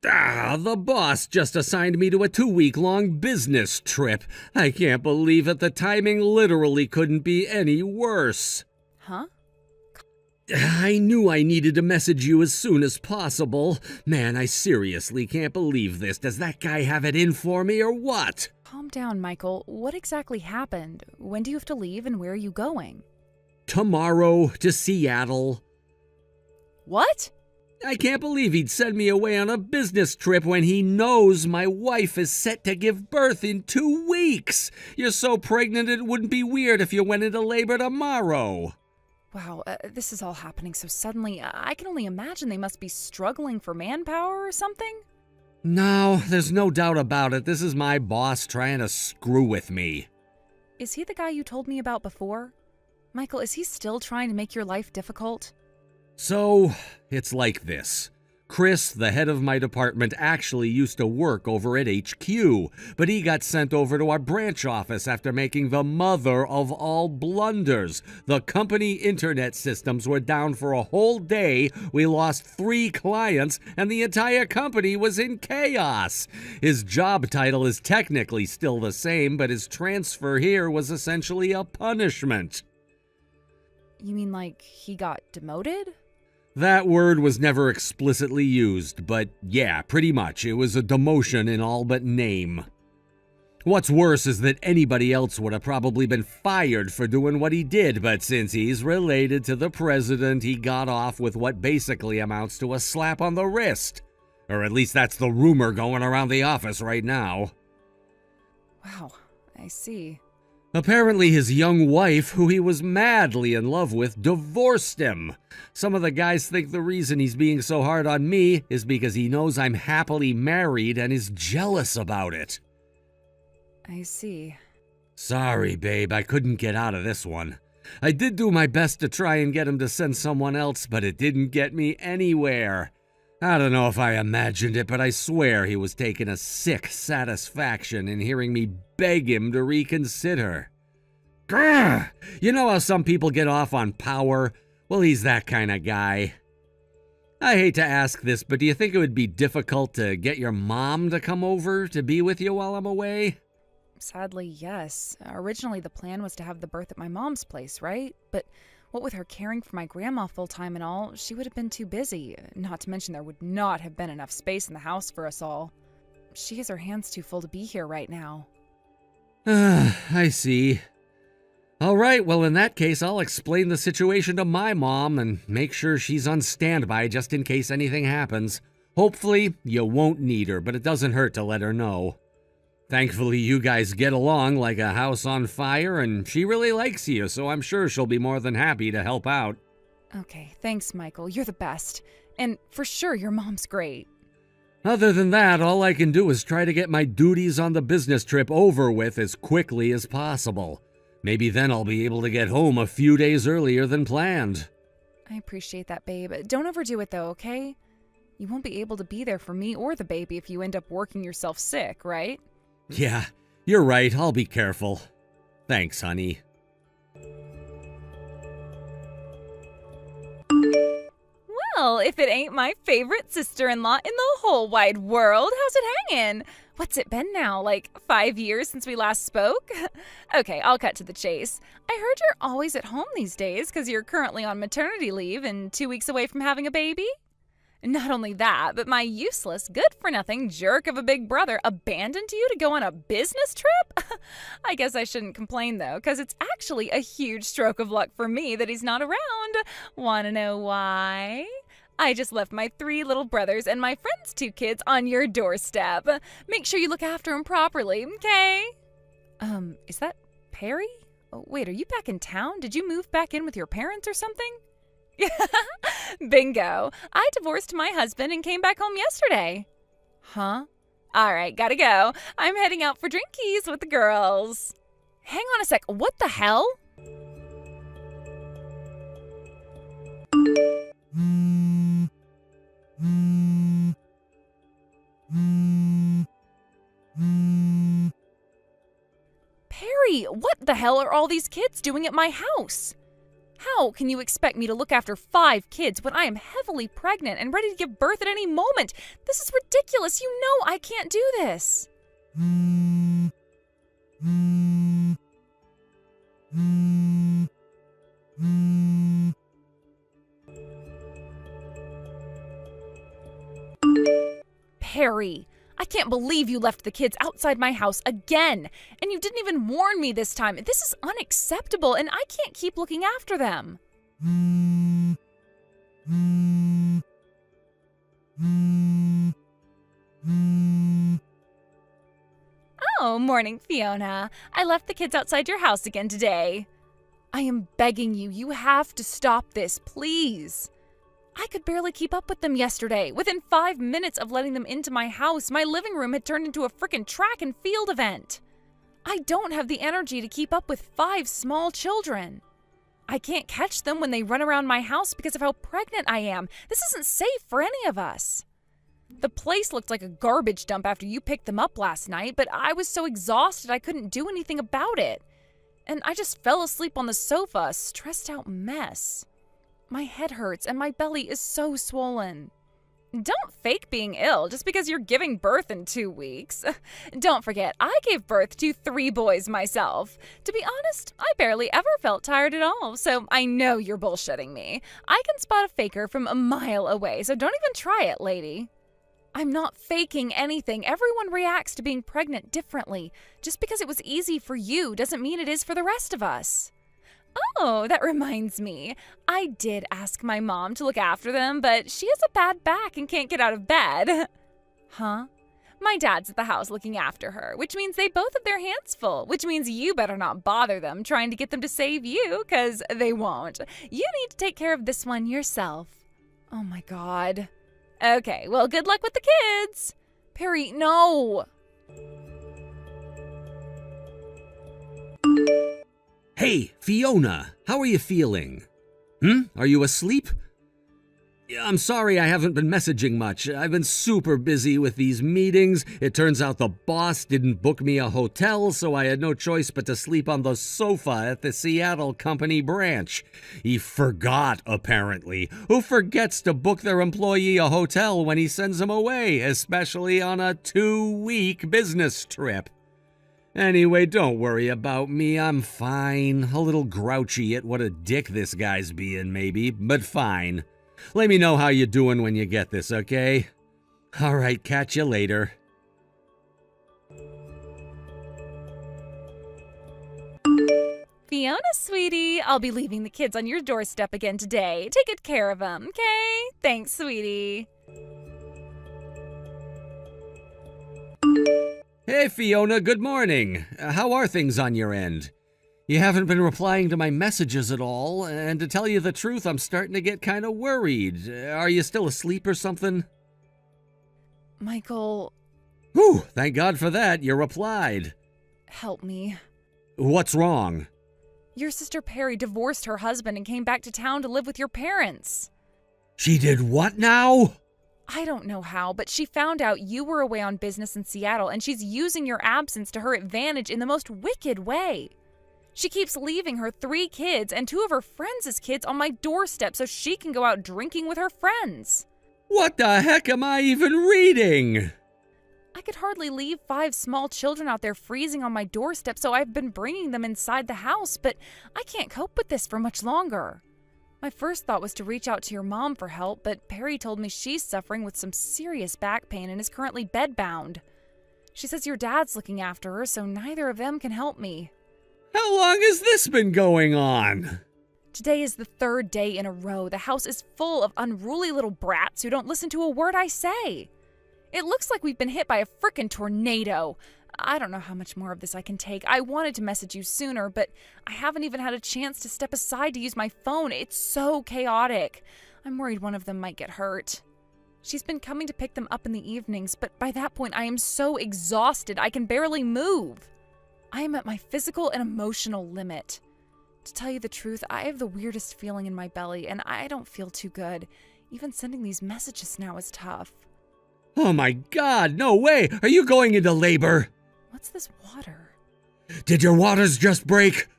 The boss just assigned me to a 2-week-long business trip. I can't believe it. The timing literally couldn't be any worse. Huh? I knew I needed to message you as soon as possible. Man, I seriously can't believe this. Does that guy have it in for me or what? Calm down, Michael. What exactly happened? When do you have to leave and where are you going? Tomorrow to Seattle. What? I can't believe he'd send me away on a business trip when he knows my wife is set to give birth in 2 weeks. You're so pregnant it wouldn't be weird if you went into labor tomorrow. Wow, this is all happening so suddenly. I can only imagine they must be struggling for manpower or something. No, there's no doubt about it. This is my boss trying to screw with me. Is he the guy you told me about before? Michael, is he still trying to make your life difficult? So, it's like this. Chris, the head of my department, actually used to work over at HQ, but he got sent over to our branch office after making the mother of all blunders. The company internet systems were down for a whole day, we lost 3 clients, and the entire company was in chaos. His job title is technically still the same, but his transfer here was essentially a punishment. You mean like he got demoted? That word was never explicitly used, but yeah, pretty much. It was a demotion in all but name. What's worse is that anybody else would have probably been fired for doing what he did, but since he's related to the president, he got off with what basically amounts to a slap on the wrist. Or at least that's the rumor going around the office right now. Wow, I see. Apparently his young wife, who he was madly in love with, divorced him. Some of the guys think the reason he's being so hard on me is because he knows I'm happily married and is jealous about it. I see. Sorry, babe, I couldn't get out of this one. I did do my best to try and get him to send someone else, but it didn't get me anywhere. I don't know if I imagined it, but I swear he was taking a sick satisfaction in hearing me beg him to reconsider. Grr! You know how some people get off on power? Well, he's that kind of guy. I hate to ask this, but do you think it would be difficult to get your mom to come over to be with you while I'm away? Sadly, yes. Originally, the plan was to have the birth at my mom's place, right? But what with her caring for my grandma full-time and all, she would have been too busy. Not to mention there would not have been enough space in the house for us all. She has her hands too full to be here right now. I see. All right, well, in that case, I'll explain the situation to my mom and make sure she's on standby just in case anything happens. Hopefully, you won't need her, but it doesn't hurt to let her know. Thankfully, you guys get along like a house on fire, and she really likes you, so I'm sure she'll be more than happy to help out. Okay, thanks, Michael. You're the best. And for sure, your mom's great. Other than that, all I can do is try to get my duties on the business trip over with as quickly as possible. Maybe then I'll be able to get home a few days earlier than planned. I appreciate that, babe. Don't overdo it, though, okay? You won't be able to be there for me or the baby if you end up working yourself sick, right? Yeah, you're right. I'll be careful. Thanks, honey. Well, if it ain't my favorite sister-in-law in the whole wide world, how's it hanging? What's it been now, like 5 years since we last spoke? Okay, I'll cut to the chase. I heard you're always at home these days because you're currently on maternity leave and 2 weeks away from having a baby. Not only that, but my useless, good-for-nothing jerk of a big brother abandoned you to go on a business trip? I guess I shouldn't complain, though, because it's actually a huge stroke of luck for me that he's not around. Want to know why? I just left my 3 little brothers and my friend's 2 kids on your doorstep. Make sure you look after them properly, okay? Is that Perry? Oh, wait, are you back in town? Did you move back in with your parents or something? Bingo. I divorced my husband and came back home yesterday. Huh? All right, gotta go. I'm heading out for drinkies with the girls. Hang on a sec. What the hell? Perry, what the hell are all these kids doing at my house? How can you expect me to look after 5 kids when I am heavily pregnant and ready to give birth at any moment? This is ridiculous. You know I can't do this. Perry, I can't believe you left the kids outside my house again, and you didn't even warn me this time. This is unacceptable, and I can't keep looking after them. Oh, morning, Fiona. I left the kids outside your house again today. I am begging you, you have to stop this, please. I could barely keep up with them yesterday. Within 5 minutes of letting them into my house, my living room had turned into a frickin' track and field event. I don't have the energy to keep up with 5 small children. I can't catch them when they run around my house because of how pregnant I am. This isn't safe for any of us. The place looked like a garbage dump after you picked them up last night, but I was so exhausted I couldn't do anything about it. And I just fell asleep on the sofa, a stressed out mess. My head hurts and my belly is so swollen. Don't fake being ill just because you're giving birth in 2 weeks. Don't forget, I gave birth to 3 boys myself. To be honest, I barely ever felt tired at all, so I know you're bullshitting me. I can spot a faker from a mile away, so don't even try it, lady. I'm not faking anything. Everyone reacts to being pregnant differently. Just because it was easy for you doesn't mean it is for the rest of us. Oh, that reminds me. I did ask my mom to look after them, but she has a bad back and can't get out of bed. Huh? My dad's at the house looking after her, which means they both have their hands full, which means you better not bother them trying to get them to save you, because they won't. You need to take care of this one yourself. Oh my God. Okay, well, good luck with the kids. Perry, no. Hey, Fiona, how are you feeling? Are you asleep? I'm sorry I haven't been messaging much. I've been super busy with these meetings. It turns out the boss didn't book me a hotel, so I had no choice but to sleep on the sofa at the Seattle company branch. He forgot, apparently. Who forgets to book their employee a hotel when he sends them away, especially on a 2-week business trip? Anyway, don't worry about me. I'm fine. A little grouchy at what a dick this guy's being, maybe, but fine. Let me know how you're doing when you get this, okay? All right, catch you later. Fiona, sweetie, I'll be leaving the kids on your doorstep again today. Take good care of them, okay? Thanks, sweetie. Hey, Fiona, good morning. How are things on your end? You haven't been replying to my messages at all, and to tell you the truth, I'm starting to get kind of worried. Are you still asleep or something? Michael. Whew, thank God for that. You replied. Help me. What's wrong? Your sister Perry divorced her husband and came back to town to live with your parents. She did what now? I don't know how, but she found out you were away on business in Seattle, and she's using your absence to her advantage in the most wicked way. She keeps leaving her 3 kids and 2 of her friends' kids on my doorstep so she can go out drinking with her friends. What the heck am I even reading? I could hardly leave 5 small children out there freezing on my doorstep, so I've been bringing them inside the house, but I can't cope with this for much longer. My first thought was to reach out to your mom for help, but Perry told me she's suffering with some serious back pain and is currently bedbound. She says your dad's looking after her, so neither of them can help me. How long has this been going on? Today is the 3rd day in a row. The house is full of unruly little brats who don't listen to a word I say. It looks like we've been hit by a frickin' tornado. I don't know how much more of this I can take. I wanted to message you sooner, but I haven't even had a chance to step aside to use my phone. It's so chaotic. I'm worried one of them might get hurt. She's been coming to pick them up in the evenings, but by that point I am so exhausted I can barely move. I am at my physical and emotional limit. To tell you the truth, I have the weirdest feeling in my belly, and I don't feel too good. Even sending these messages now is tough. Oh my God, no way! Are you going into labor? What's this water? Did your waters just break?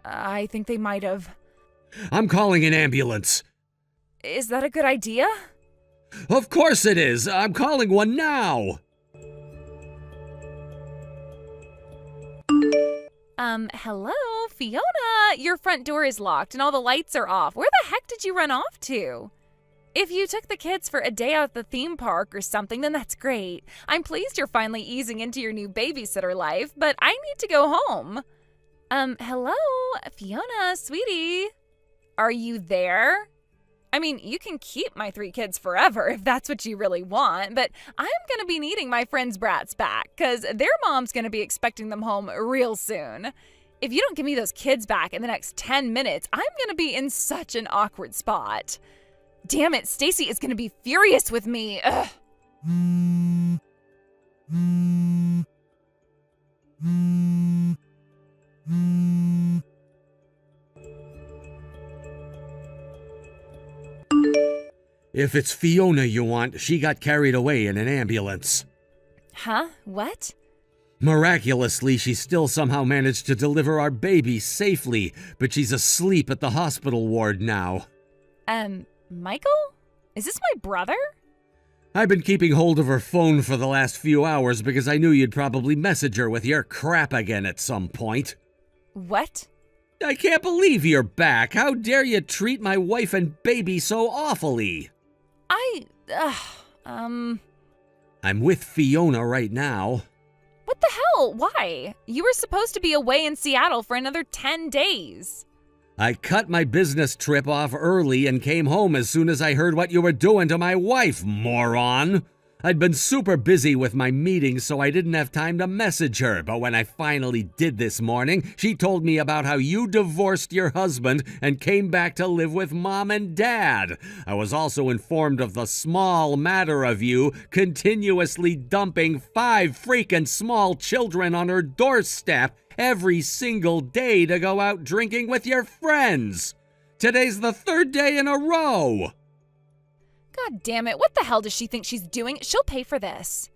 I think they might have. I'm calling an ambulance. Is that a good idea? Of course it is. I'm calling one now. Hello, Fiona? Your front door is locked and all the lights are off. Where the heck did you run off to? If you took the kids for a day out at the theme park or something, then that's great. I'm pleased you're finally easing into your new babysitter life, but I need to go home. Hello, Fiona, sweetie. Are you there? I mean, you can keep my 3 kids forever if that's what you really want, but I'm going to be needing my friends' brats back because their mom's going to be expecting them home real soon. If you don't give me those kids back in the next 10 minutes, I'm going to be in such an awkward spot. Damn it, Stacy is going to be furious with me. Ugh. If it's Fiona you want, she got carried away in an ambulance. Huh? What? Miraculously, she still somehow managed to deliver our baby safely, but she's asleep at the hospital ward now. Michael? Is this my brother? I've been keeping hold of her phone for the last few hours because I knew you'd probably message her with your crap again at some point. What? I can't believe you're back. How dare you treat my wife and baby so awfully? I'm with Fiona right now. What the hell? Why? You were supposed to be away in Seattle for another 10 days. I cut my business trip off early and came home as soon as I heard what you were doing to my wife, moron. I'd been super busy with my meetings, so I didn't have time to message her, but when I finally did this morning, she told me about how you divorced your husband and came back to live with Mom and Dad. I was also informed of the small matter of you continuously dumping 5 freaking small children on her doorstep every single day to go out drinking with your friends. Today's the 3rd day in a row. God damn it, what the hell does she think she's doing? She'll pay for this.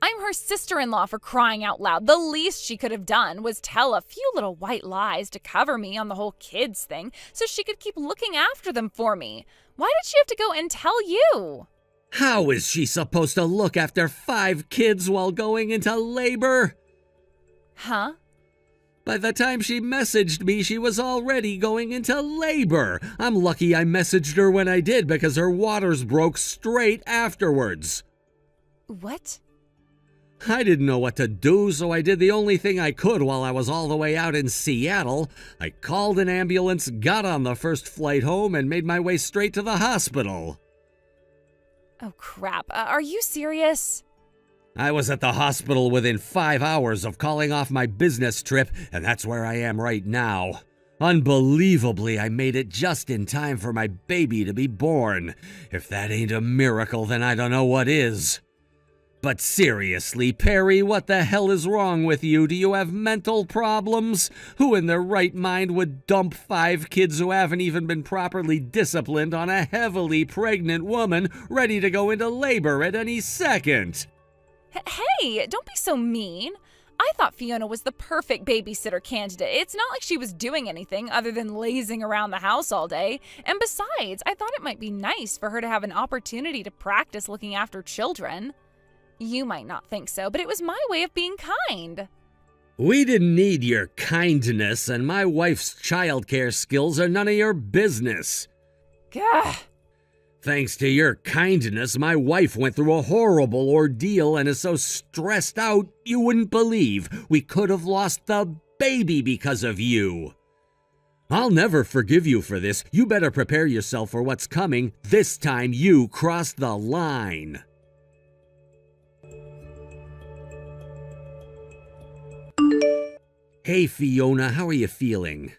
I'm her sister-in-law, for crying out loud. The least she could have done was tell a few little white lies to cover me on the whole kids thing so she could keep looking after them for me. Why did she have to go and tell you? How is she supposed to look after 5 kids while going into labor? Huh? By the time she messaged me, she was already going into labor. I'm lucky I messaged her when I did because her waters broke straight afterwards. What? I didn't know what to do, so I did the only thing I could while I was all the way out in Seattle. I called an ambulance, got on the first flight home, and made my way straight to the hospital. Oh, crap. Are you serious? I was at the hospital within 5 hours of calling off my business trip, and that's where I am right now. Unbelievably, I made it just in time for my baby to be born. If that ain't a miracle, then I don't know what is. But seriously, Perry, what the hell is wrong with you? Do you have mental problems? Who in their right mind would dump 5 kids who haven't even been properly disciplined on a heavily pregnant woman ready to go into labor at any second? Hey, don't be so mean. I thought Fiona was the perfect babysitter candidate. It's not like she was doing anything other than lazing around the house all day. And besides, I thought it might be nice for her to have an opportunity to practice looking after children. You might not think so, but it was my way of being kind. We didn't need your kindness, and my wife's childcare skills are none of your business. Gah. Thanks to your kindness, my wife went through a horrible ordeal and is so stressed out you wouldn't believe. We could have lost the baby because of you. I'll never forgive you for this. You better prepare yourself for what's coming. This time you crossed the line. Hey Fiona, how are you feeling?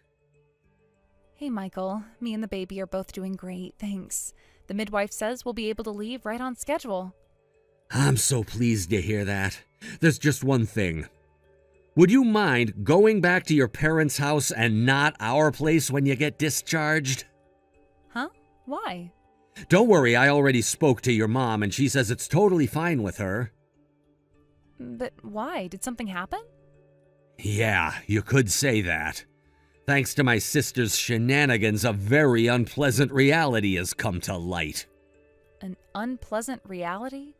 Hey Michael, me and the baby are both doing great, thanks. The midwife says we'll be able to leave right on schedule. I'm so pleased to hear that. There's just one thing. Would you mind going back to your parents' house and not our place when you get discharged? Huh? Why? Don't worry, I already spoke to your mom and she says it's totally fine with her. But why? Did something happen? Yeah, you could say that. Thanks to my sister's shenanigans, a very unpleasant reality has come to light. An unpleasant reality?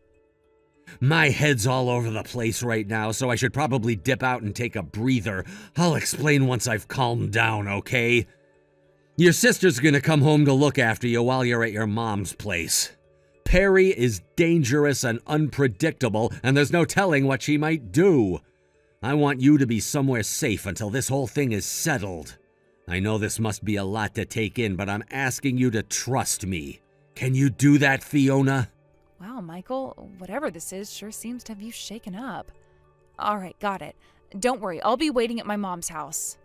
My head's all over the place right now, so I should probably dip out and take a breather. I'll explain once I've calmed down, okay? Your sister's gonna come home to look after you while you're at your mom's place. Perry is dangerous and unpredictable, and there's no telling what she might do. I want you to be somewhere safe until this whole thing is settled. I know this must be a lot to take in, but I'm asking you to trust me. Can you do that, Fiona? Wow, Michael, whatever this is sure seems to have you shaken up. All right, got it. Don't worry, I'll be waiting at my mom's house.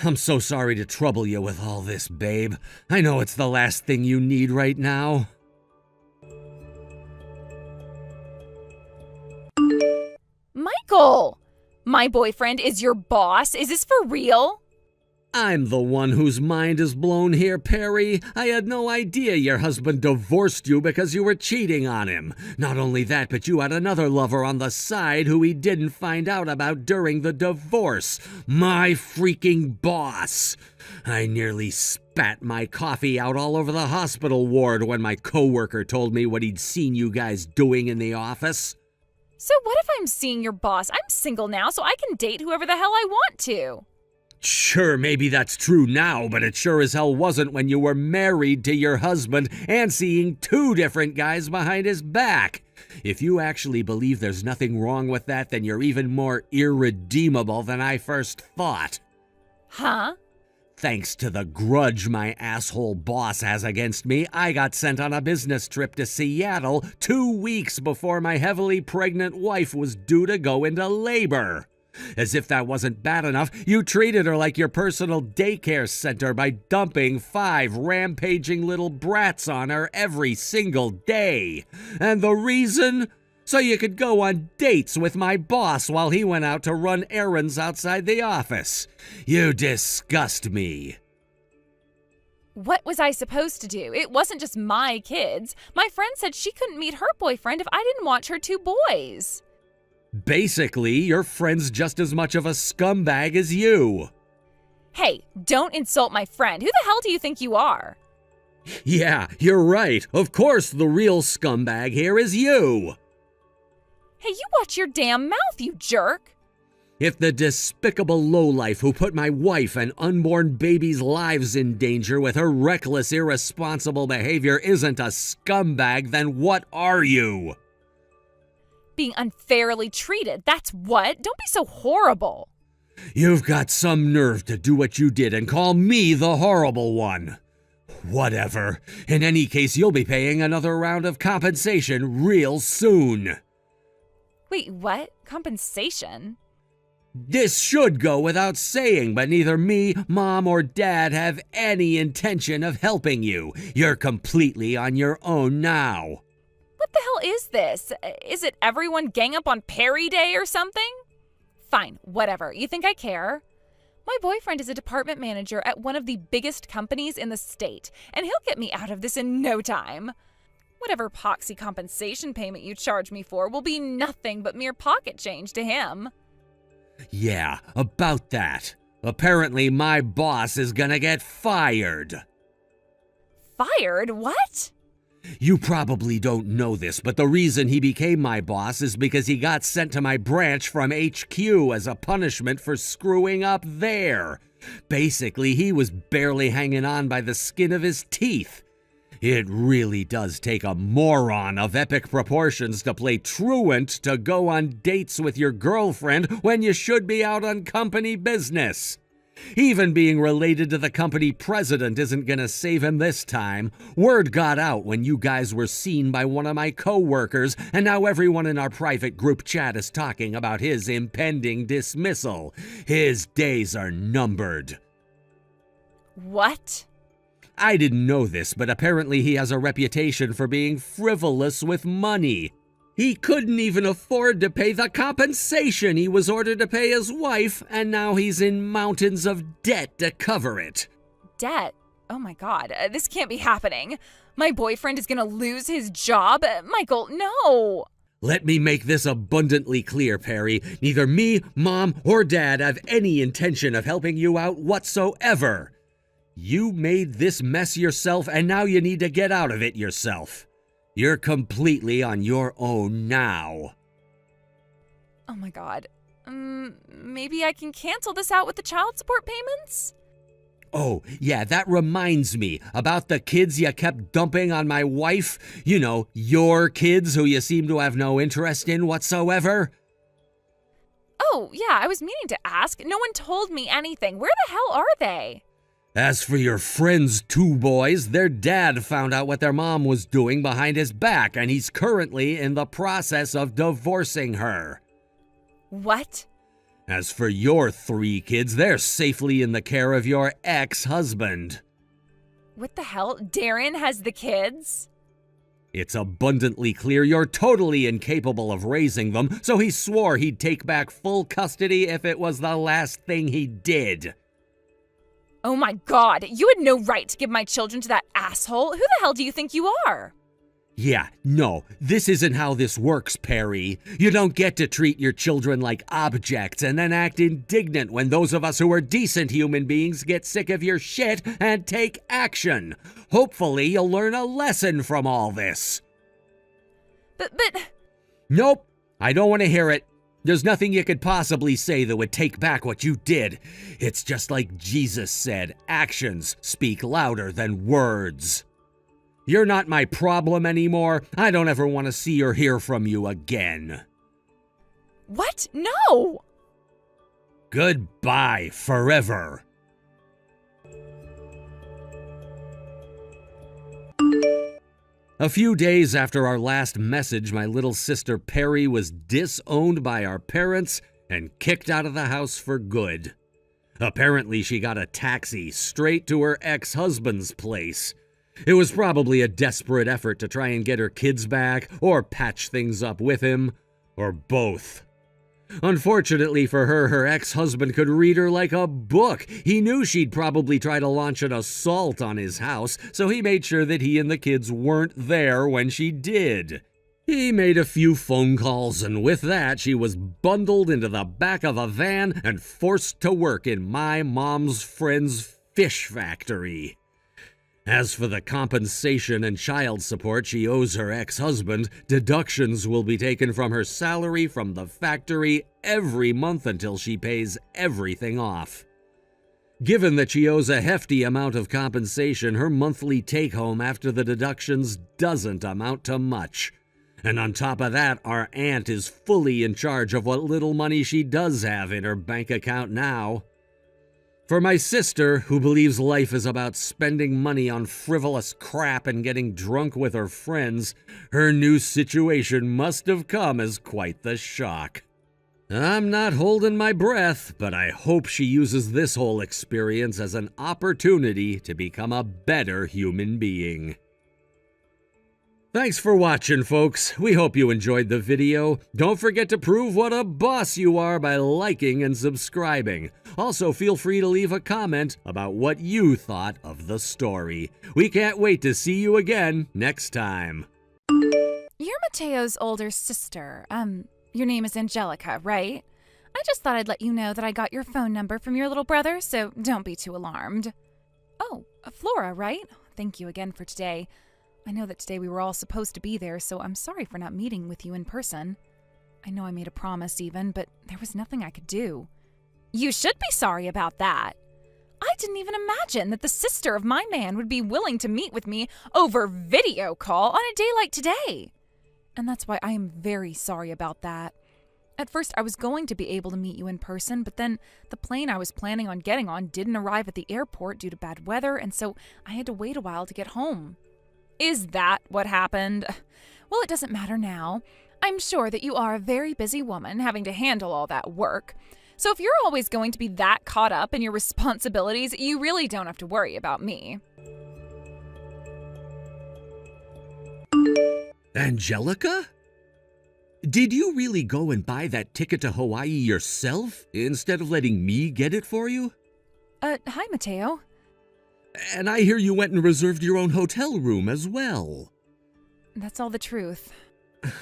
I'm so sorry to trouble you with all this, babe. I know it's the last thing you need right now. Michael! My boyfriend is your boss? Is this for real? I'm the one whose mind is blown here, Perry. I had no idea your husband divorced you because you were cheating on him. Not only that, but you had another lover on the side who he didn't find out about during the divorce. My freaking boss. I nearly spat my coffee out all over the hospital ward when my coworker told me what he'd seen you guys doing in the office. So what if I'm seeing your boss? I'm single now, so I can date whoever the hell I want to. Sure, maybe that's true now, but it sure as hell wasn't when you were married to your husband and seeing 2 different guys behind his back. If you actually believe there's nothing wrong with that, then you're even more irredeemable than I first thought. Huh? Thanks to the grudge my asshole boss has against me, I got sent on a business trip to Seattle 2 weeks before my heavily pregnant wife was due to go into labor. As if that wasn't bad enough, you treated her like your personal daycare center by dumping 5 rampaging little brats on her every single day. And the reason? So you could go on dates with my boss while he went out to run errands outside the office. You disgust me. What was I supposed to do? It wasn't just my kids. My friend said she couldn't meet her boyfriend if I didn't watch her 2 boys. Basically, your friend's just as much of a scumbag as you. Hey, don't insult my friend. Who the hell do you think you are? Yeah, you're right. Of course the real scumbag here is you. Hey, you watch your damn mouth, you jerk. If the despicable lowlife who put my wife and unborn baby's lives in danger with her reckless, irresponsible behavior isn't a scumbag, then what are you? Being unfairly treated, that's what. Don't be so horrible. You've got some nerve to do what you did and call me the horrible one. Whatever. In any case, you'll be paying another round of compensation real soon. Wait, what? Compensation? This should go without saying, but neither me, Mom, or Dad have any intention of helping you. You're completely on your own now. What the hell is this? Is it everyone gang up on Perry Day or something? Fine, whatever. You think I care? My boyfriend is a department manager at one of the biggest companies in the state, and he'll get me out of this in no time. Whatever poxy compensation payment you charge me for will be nothing but mere pocket change to him. Yeah, about that. Apparently my boss is gonna get fired. Fired? What? You probably don't know this, but the reason he became my boss is because he got sent to my branch from HQ as a punishment for screwing up there. Basically, he was barely hanging on by the skin of his teeth. It really does take a moron of epic proportions to play truant to go on dates with your girlfriend when you should be out on company business. Even being related to the company president isn't gonna save him this time. Word got out when you guys were seen by one of my co-workers, and now everyone in our private group chat is talking about his impending dismissal. His days are numbered. What? I didn't know this, but apparently he has a reputation for being frivolous with money. He couldn't even afford to pay the compensation he was ordered to pay his wife, and now he's in mountains of debt to cover it. Debt? Oh my God, this can't be happening. My boyfriend is gonna lose his job? Michael, no! Let me make this abundantly clear, Perry. Neither me, Mom, or Dad have any intention of helping you out whatsoever. You made this mess yourself, and now you need to get out of it yourself. You're completely on your own now. Oh my god. Maybe I can cancel this out with the child support payments? Oh, yeah, that reminds me about the kids you kept dumping on my wife. You know, your kids who you seem to have no interest in whatsoever. Oh, yeah, I was meaning to ask. No one told me anything. Where the hell are they? As for your friends' two boys, their dad found out what their mom was doing behind his back, and he's currently in the process of divorcing her. What? As for your three kids, they're safely in the care of your ex-husband. What the hell? Darren has the kids? It's abundantly clear you're totally incapable of raising them, so he swore he'd take back full custody if it was the last thing he did. Oh my god, you had no right to give my children to that asshole. Who the hell do you think you are? Yeah, no, this isn't how this works, Perry. You don't get to treat your children like objects and then act indignant when those of us who are decent human beings get sick of your shit and take action. Hopefully, you'll learn a lesson from all this. But... Nope, I don't want to hear it. There's nothing you could possibly say that would take back what you did. It's just like Jesus said, actions speak louder than words. You're not my problem anymore. I don't ever want to see or hear from you again. What? No! Goodbye forever. A few days after our last message, my little sister Perry was disowned by our parents and kicked out of the house for good. Apparently, she got a taxi straight to her ex-husband's place. It was probably a desperate effort to try and get her kids back, or patch things up with him, or both. Unfortunately for her, her ex-husband could read her like a book. He knew she'd probably try to launch an assault on his house, so he made sure that he and the kids weren't there when she did. He made a few phone calls, and with that, she was bundled into the back of a van and forced to work in my mom's friend's fish factory. As for the compensation and child support she owes her ex-husband, deductions will be taken from her salary from the factory every month until she pays everything off. Given that she owes a hefty amount of compensation, her monthly take-home after the deductions doesn't amount to much. And on top of that, our aunt is fully in charge of what little money she does have in her bank account now. For my sister, who believes life is about spending money on frivolous crap and getting drunk with her friends, her new situation must have come as quite the shock. I'm not holding my breath, but I hope she uses this whole experience as an opportunity to become a better human being. Thanks for watching, folks. We hope you enjoyed the video. Don't forget to prove what a boss you are by liking and subscribing. Also, feel free to leave a comment about what you thought of the story. We can't wait to see you again next time. You're Mateo's older sister. Your name is Angelica, right? I just thought I'd let you know that I got your phone number from your little brother, so don't be too alarmed. Oh, Flora, right? Thank you again for today. I know that today we were all supposed to be there, so I'm sorry for not meeting with you in person. I know I made a promise even, but there was nothing I could do. You should be sorry about that. I didn't even imagine that the sister of my man would be willing to meet with me over video call on a day like today. And that's why I am very sorry about that. At first, I was going to be able to meet you in person, but then the plane I was planning on getting on didn't arrive at the airport due to bad weather, and so I had to wait a while to get home. Is that what happened? Well, it doesn't matter now. I'm sure that you are a very busy woman having to handle all that work. So if you're always going to be that caught up in your responsibilities, you really don't have to worry about me. Angelica? Did you really go and buy that ticket to Hawaii yourself, instead of letting me get it for you? Hi, Mateo. And I hear you went and reserved your own hotel room as well. That's all the truth.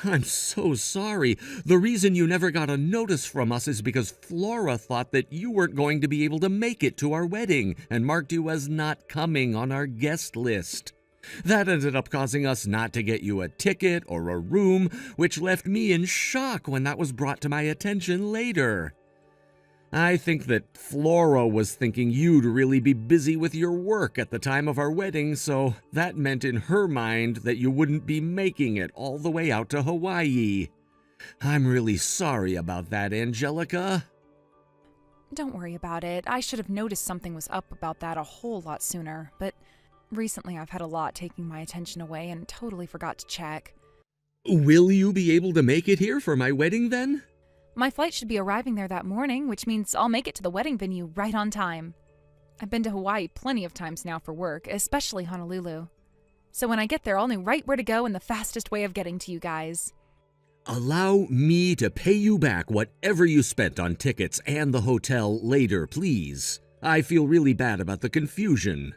I'm so sorry. The reason you never got a notice from us is because Flora thought that you weren't going to be able to make it to our wedding and marked you as not coming on our guest list. That ended up causing us not to get you a ticket or a room, which left me in shock when that was brought to my attention later. I think that Flora was thinking you'd really be busy with your work at the time of our wedding, so that meant in her mind that you wouldn't be making it all the way out to Hawaii. I'm really sorry about that, Angelica. Don't worry about it. I should have noticed something was up about that a whole lot sooner, but recently I've had a lot taking my attention away and totally forgot to check. Will you be able to make it here for my wedding then? My flight should be arriving there that morning, which means I'll make it to the wedding venue right on time. I've been to Hawaii plenty of times now for work, especially Honolulu. So when I get there, I'll know right where to go and the fastest way of getting to you guys. Allow me to pay you back whatever you spent on tickets and the hotel later, please. I feel really bad about the confusion.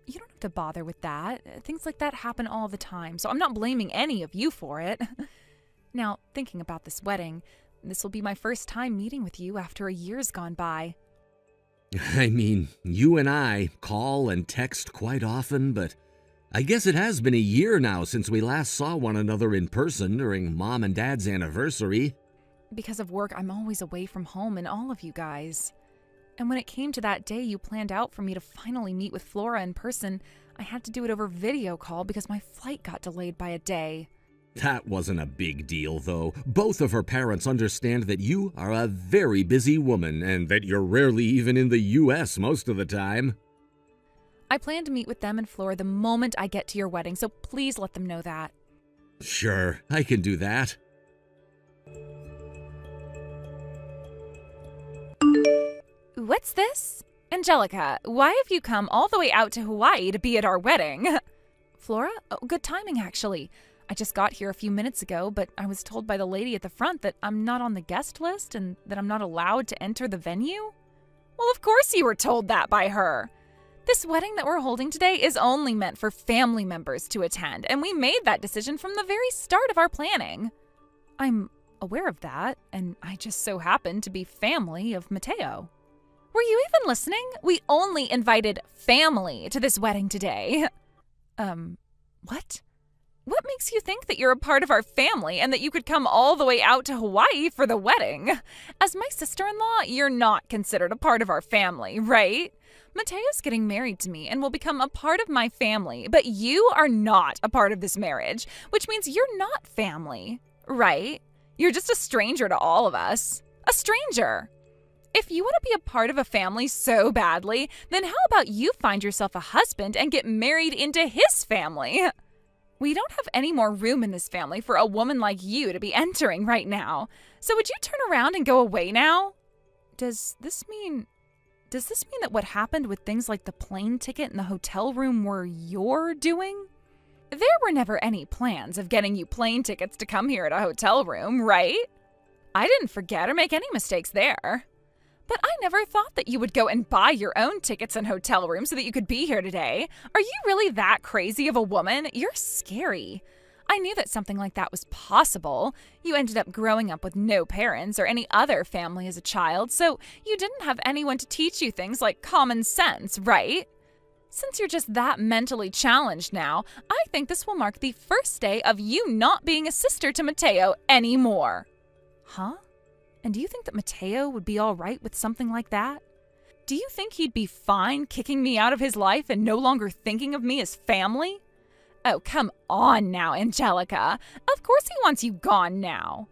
You don't have to bother with that. Things like that happen all the time, so I'm not blaming any of you for it. Now, thinking about this wedding, this will be my first time meeting with you after a year's gone by. I mean, you and I call and text quite often, but I guess it has been a year now since we last saw one another in person during Mom and Dad's anniversary. Because of work, I'm always away from home and all of you guys. And when it came to that day you planned out for me to finally meet with Flora in person, I had to do it over video call because my flight got delayed by a day. That wasn't a big deal, though. Both of her parents understand that you are a very busy woman and that you're rarely even in the U.S. most of the time. I plan to meet with them and Flora the moment I get to your wedding, so please let them know that. Sure, I can do that. What's this? Angelica, why have you come all the way out to Hawaii to be at our wedding? Flora? Oh, good timing, actually. I just got here a few minutes ago, but I was told by the lady at the front that I'm not on the guest list and that I'm not allowed to enter the venue. Well, of course you were told that by her. This wedding that we're holding today is only meant for family members to attend, and we made that decision from the very start of our planning. I'm aware of that, and I just so happen to be family of Mateo. Were you even listening? We only invited family to this wedding today. What? What makes you think that you're a part of our family and that you could come all the way out to Hawaii for the wedding? As my sister-in-law, you're not considered a part of our family, right? Mateo's getting married to me and will become a part of my family, but you are not a part of this marriage, which means you're not family, right? You're just a stranger to all of us. A stranger. If you want to be a part of a family so badly, then how about you find yourself a husband and get married into his family? We don't have any more room in this family for a woman like you to be entering right now. So would you turn around and go away now? Does this mean that what happened with things like the plane ticket and the hotel room were your doing? There were never any plans of getting you plane tickets to come here at a hotel room, right? I didn't forget or make any mistakes there. But I never thought that you would go and buy your own tickets and hotel rooms so that you could be here today. Are you really that crazy of a woman? You're scary. I knew that something like that was possible. You ended up growing up with no parents or any other family as a child, so you didn't have anyone to teach you things like common sense, right? Since you're just that mentally challenged now, I think this will mark the first day of you not being a sister to Mateo anymore. Huh? And do you think that Mateo would be all right with something like that? Do you think he'd be fine kicking me out of his life and no longer thinking of me as family? Oh, come on now, Angelica. Of course he wants you gone now.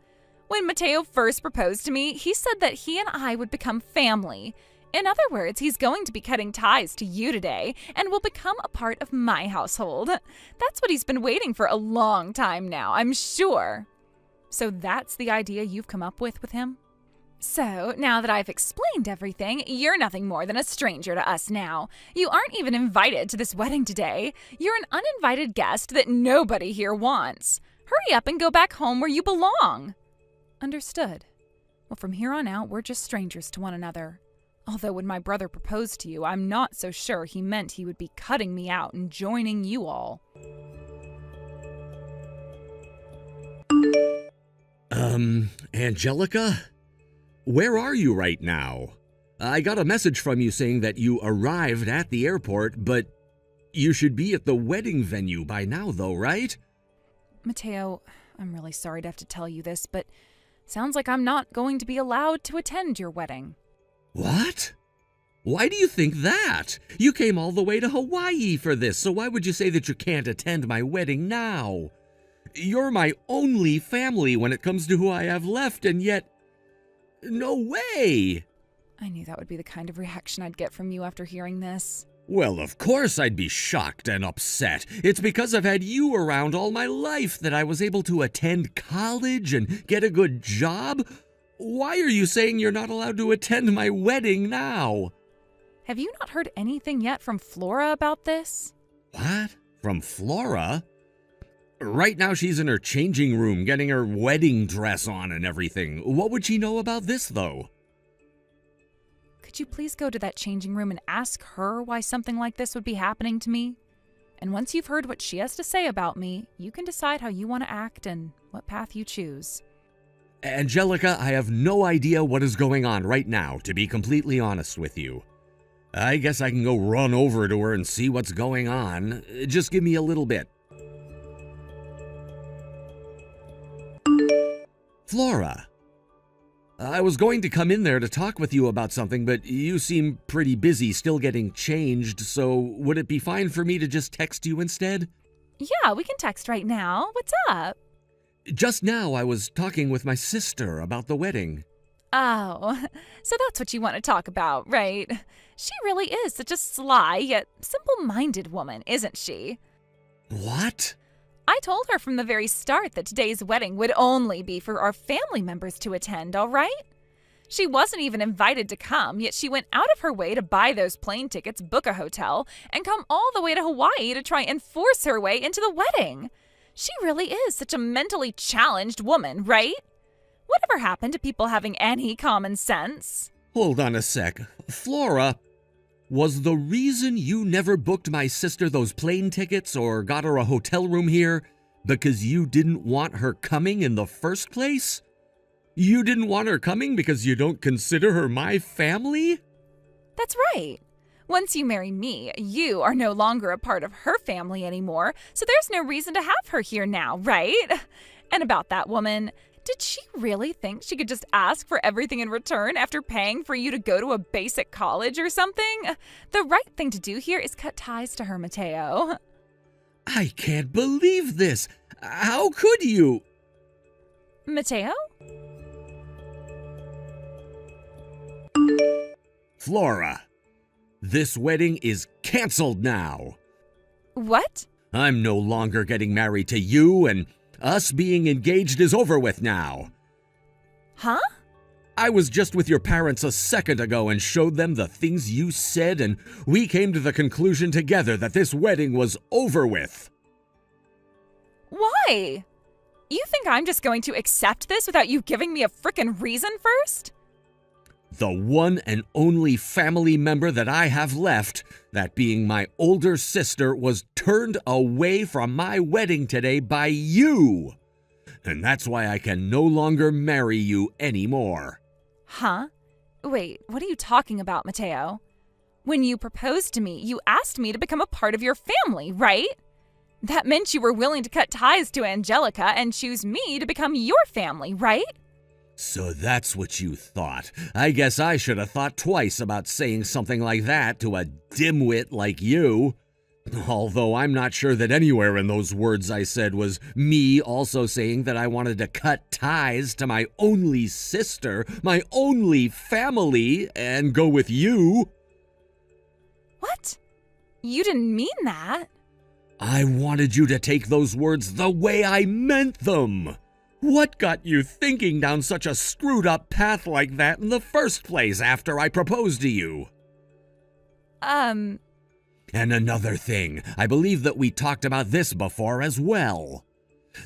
When Mateo first proposed to me, he said that he and I would become family. In other words, he's going to be cutting ties to you today and will become a part of my household. That's what he's been waiting for a long time now, I'm sure. So that's the idea you've come up with him? So, now that I've explained everything, you're nothing more than a stranger to us now. You aren't even invited to this wedding today. You're an uninvited guest that nobody here wants. Hurry up and go back home where you belong. Understood. Well, from here on out, we're just strangers to one another. Although when my brother proposed to you, I'm not so sure he meant he would be cutting me out and joining you all. Angelica? Where are you right now? I got a message from you saying that you arrived at the airport, but you should be at the wedding venue by now though, right? Mateo, I'm really sorry to have to tell you this, but sounds like I'm not going to be allowed to attend your wedding. What? Why do you think that? You came all the way to Hawaii for this, so why would you say that you can't attend my wedding now? You're my only family when it comes to who I have left, and yet... No way! I knew that would be the kind of reaction I'd get from you after hearing this. Well, of course I'd be shocked and upset. It's because I've had you around all my life that I was able to attend college and get a good job. Why are you saying you're not allowed to attend my wedding now? Have you not heard anything yet from Flora about this? What? From Flora? Right now she's in her changing room getting her wedding dress on and everything. What would she know about this, though? Could you please go to that changing room and ask her why something like this would be happening to me? And once you've heard what she has to say about me, you can decide how you want to act and what path you choose. Angelica, I have no idea what is going on right now, to be completely honest with you. I guess I can go run over to her and see what's going on. Just give me a little bit. Flora, I was going to come in there to talk with you about something, but you seem pretty busy still getting changed, so would it be fine for me to just text you instead? Yeah, we can text right now. What's up? Just now I was talking with my sister about the wedding. Oh, so that's what you want to talk about, right? She really is such a sly yet simple-minded woman, isn't she? What? I told her from the very start that today's wedding would only be for our family members to attend, all right? She wasn't even invited to come, yet she went out of her way to buy those plane tickets, book a hotel, and come all the way to Hawaii to try and force her way into the wedding. She really is such a mentally challenged woman, right? Whatever happened to people having any common sense? Hold on a sec. Flora, was the reason you never booked my sister those plane tickets or got her a hotel room here because you didn't want her coming in the first place? You didn't want her coming because you don't consider her my family? That's right. Once you marry me, you are no longer a part of her family anymore, so there's no reason to have her here now, right? And about that woman, did she really think she could just ask for everything in return after paying for you to go to a basic college or something? The right thing to do here is cut ties to her, Mateo. I can't believe this. How could you? Mateo? Flora, this wedding is canceled now. What? I'm no longer getting married to you, and us being engaged is over with now. Huh? I was just with your parents a second ago and showed them the things you said, and we came to the conclusion together that this wedding was over with. Why? You think I'm just going to accept this without you giving me a frickin' reason first? The one and only family member that I have left, that being my older sister, was turned away from my wedding today by you. And that's why I can no longer marry you anymore. Huh? Wait, what are you talking about, Mateo? When you proposed to me, you asked me to become a part of your family, right? That meant you were willing to cut ties to Angelica and choose me to become your family, right? So that's what you thought. I guess I should have thought twice about saying something like that to a dimwit like you. Although I'm not sure that anywhere in those words I said was me also saying that I wanted to cut ties to my only sister, my only family, and go with you. What? You didn't mean that. I wanted you to take those words the way I meant them. What got you thinking down such a screwed up path like that in the first place after I proposed to you? And another thing, I believe that we talked about this before as well.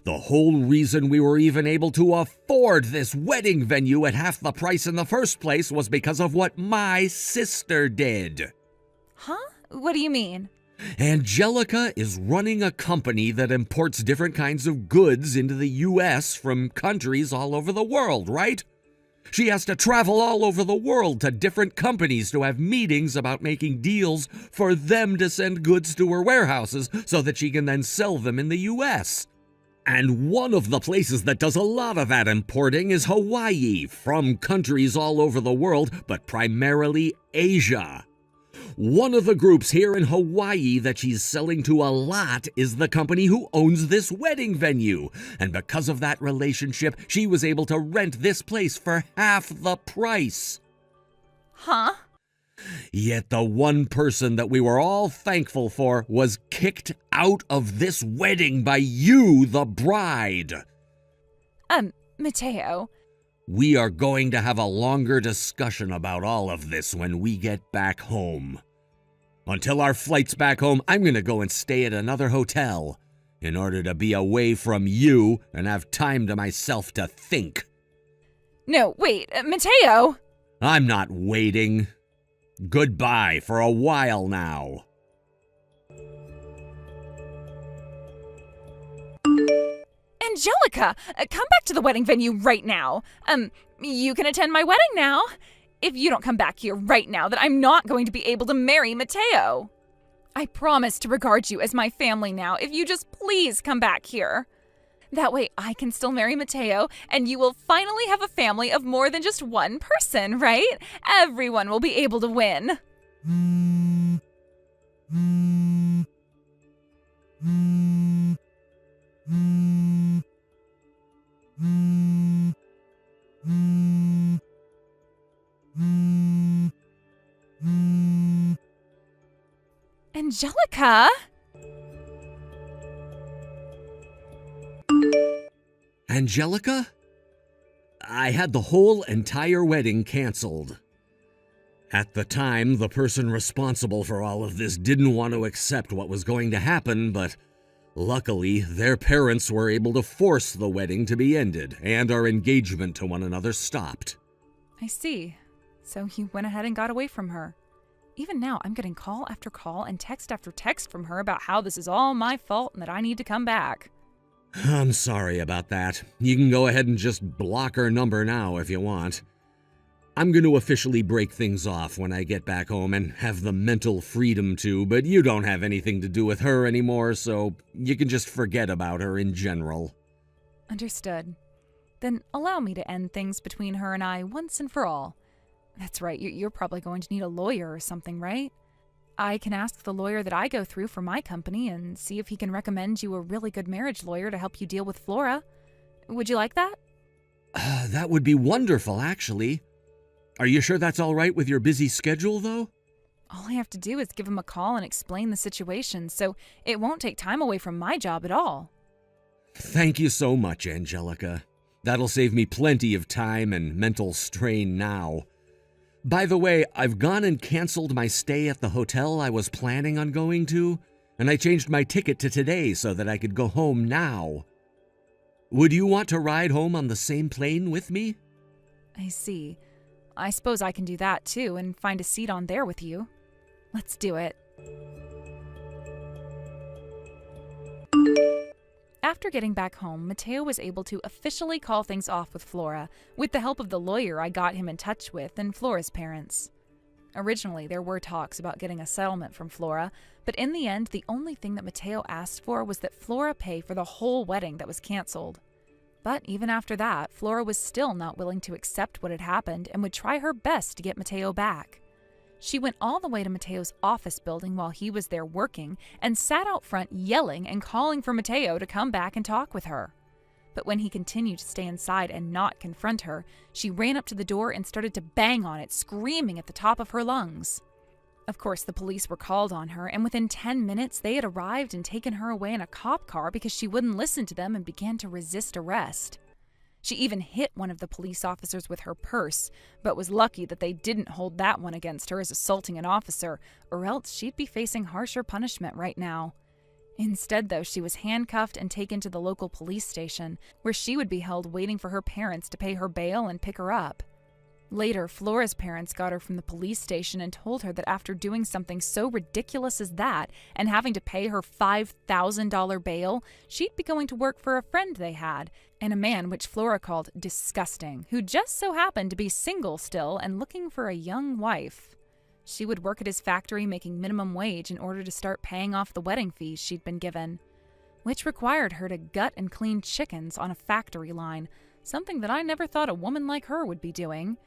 The whole reason we were even able to afford this wedding venue at half the price in the first place was because of what my sister did. Huh? What do you mean? Angelica is running a company that imports different kinds of goods into the U.S. from countries all over the world, right? She has to travel all over the world to different companies to have meetings about making deals for them to send goods to her warehouses so that she can then sell them in the U.S. And one of the places that does a lot of that importing is Hawaii, from countries all over the world, but primarily Asia. One of the groups here in Hawaii that she's selling to a lot is the company who owns this wedding venue. And because of that relationship, she was able to rent this place for half the price. Huh? Yet the one person that we were all thankful for was kicked out of this wedding by you, the bride. Mateo. We are going to have a longer discussion about all of this when we get back home. Until our flight's back home, I'm going to go and stay at another hotel in order to be away from you and have time to myself to think. No, wait, Mateo! I'm not waiting. Goodbye for a while now. Angelica, come back to the wedding venue right now. You can attend my wedding now. If you don't come back here right now, then I'm not going to be able to marry Mateo. I promise to regard you as my family now if you just please come back here. That way I can still marry Mateo, and you will finally have a family of more than just one person, right? Everyone will be able to win. Angelica? Angelica? I had the whole entire wedding canceled. At the time, the person responsible for all of this didn't want to accept what was going to happen, but luckily, their parents were able to force the wedding to be ended, and our engagement to one another stopped. I see. So you went ahead and got away from her. Even now, I'm getting call after call and text after text from her about how this is all my fault and that I need to come back. I'm sorry about that. You can go ahead and just block her number now if you want. I'm going to officially break things off when I get back home and have the mental freedom to, but you don't have anything to do with her anymore, so you can just forget about her in general. Understood. Then allow me to end things between her and I once and for all. That's right, you're probably going to need a lawyer or something, right? I can ask the lawyer that I go through for my company and see if he can recommend you a really good marriage lawyer to help you deal with Flora. Would you like that? That would be wonderful, actually. Are you sure that's all right with your busy schedule, though? All I have to do is give him a call and explain the situation, so it won't take time away from my job at all. Thank you so much, Angelica. That'll save me plenty of time and mental strain now. By the way, I've gone and canceled my stay at the hotel I was planning on going to, and I changed my ticket to today so that I could go home now. Would you want to ride home on the same plane with me? I see. I suppose I can do that too and find a seat on there with you. Let's do it. After getting back home, Mateo was able to officially call things off with Flora, with the help of the lawyer I got him in touch with and Flora's parents. Originally, there were talks about getting a settlement from Flora, but in the end, the only thing that Mateo asked for was that Flora pay for the whole wedding that was canceled. But even after that, Flora was still not willing to accept what had happened and would try her best to get Mateo back. She went all the way to Mateo's office building while he was there working and sat out front yelling and calling for Mateo to come back and talk with her. But when he continued to stay inside and not confront her, she ran up to the door and started to bang on it, screaming at the top of her lungs. Of course, the police were called on her, and within 10 minutes, they had arrived and taken her away in a cop car because she wouldn't listen to them and began to resist arrest. She even hit one of the police officers with her purse, but was lucky that they didn't hold that one against her as assaulting an officer, or else she'd be facing harsher punishment right now. Instead, though, she was handcuffed and taken to the local police station, where she would be held waiting for her parents to pay her bail and pick her up. Later, Flora's parents got her from the police station and told her that after doing something so ridiculous as that and having to pay her $5,000 bail, she'd be going to work for a friend they had, and a man which Flora called disgusting, who just so happened to be single still and looking for a young wife. She would work at his factory making minimum wage in order to start paying off the wedding fees she'd been given, which required her to gut and clean chickens on a factory line, something that I never thought a woman like her would be doing.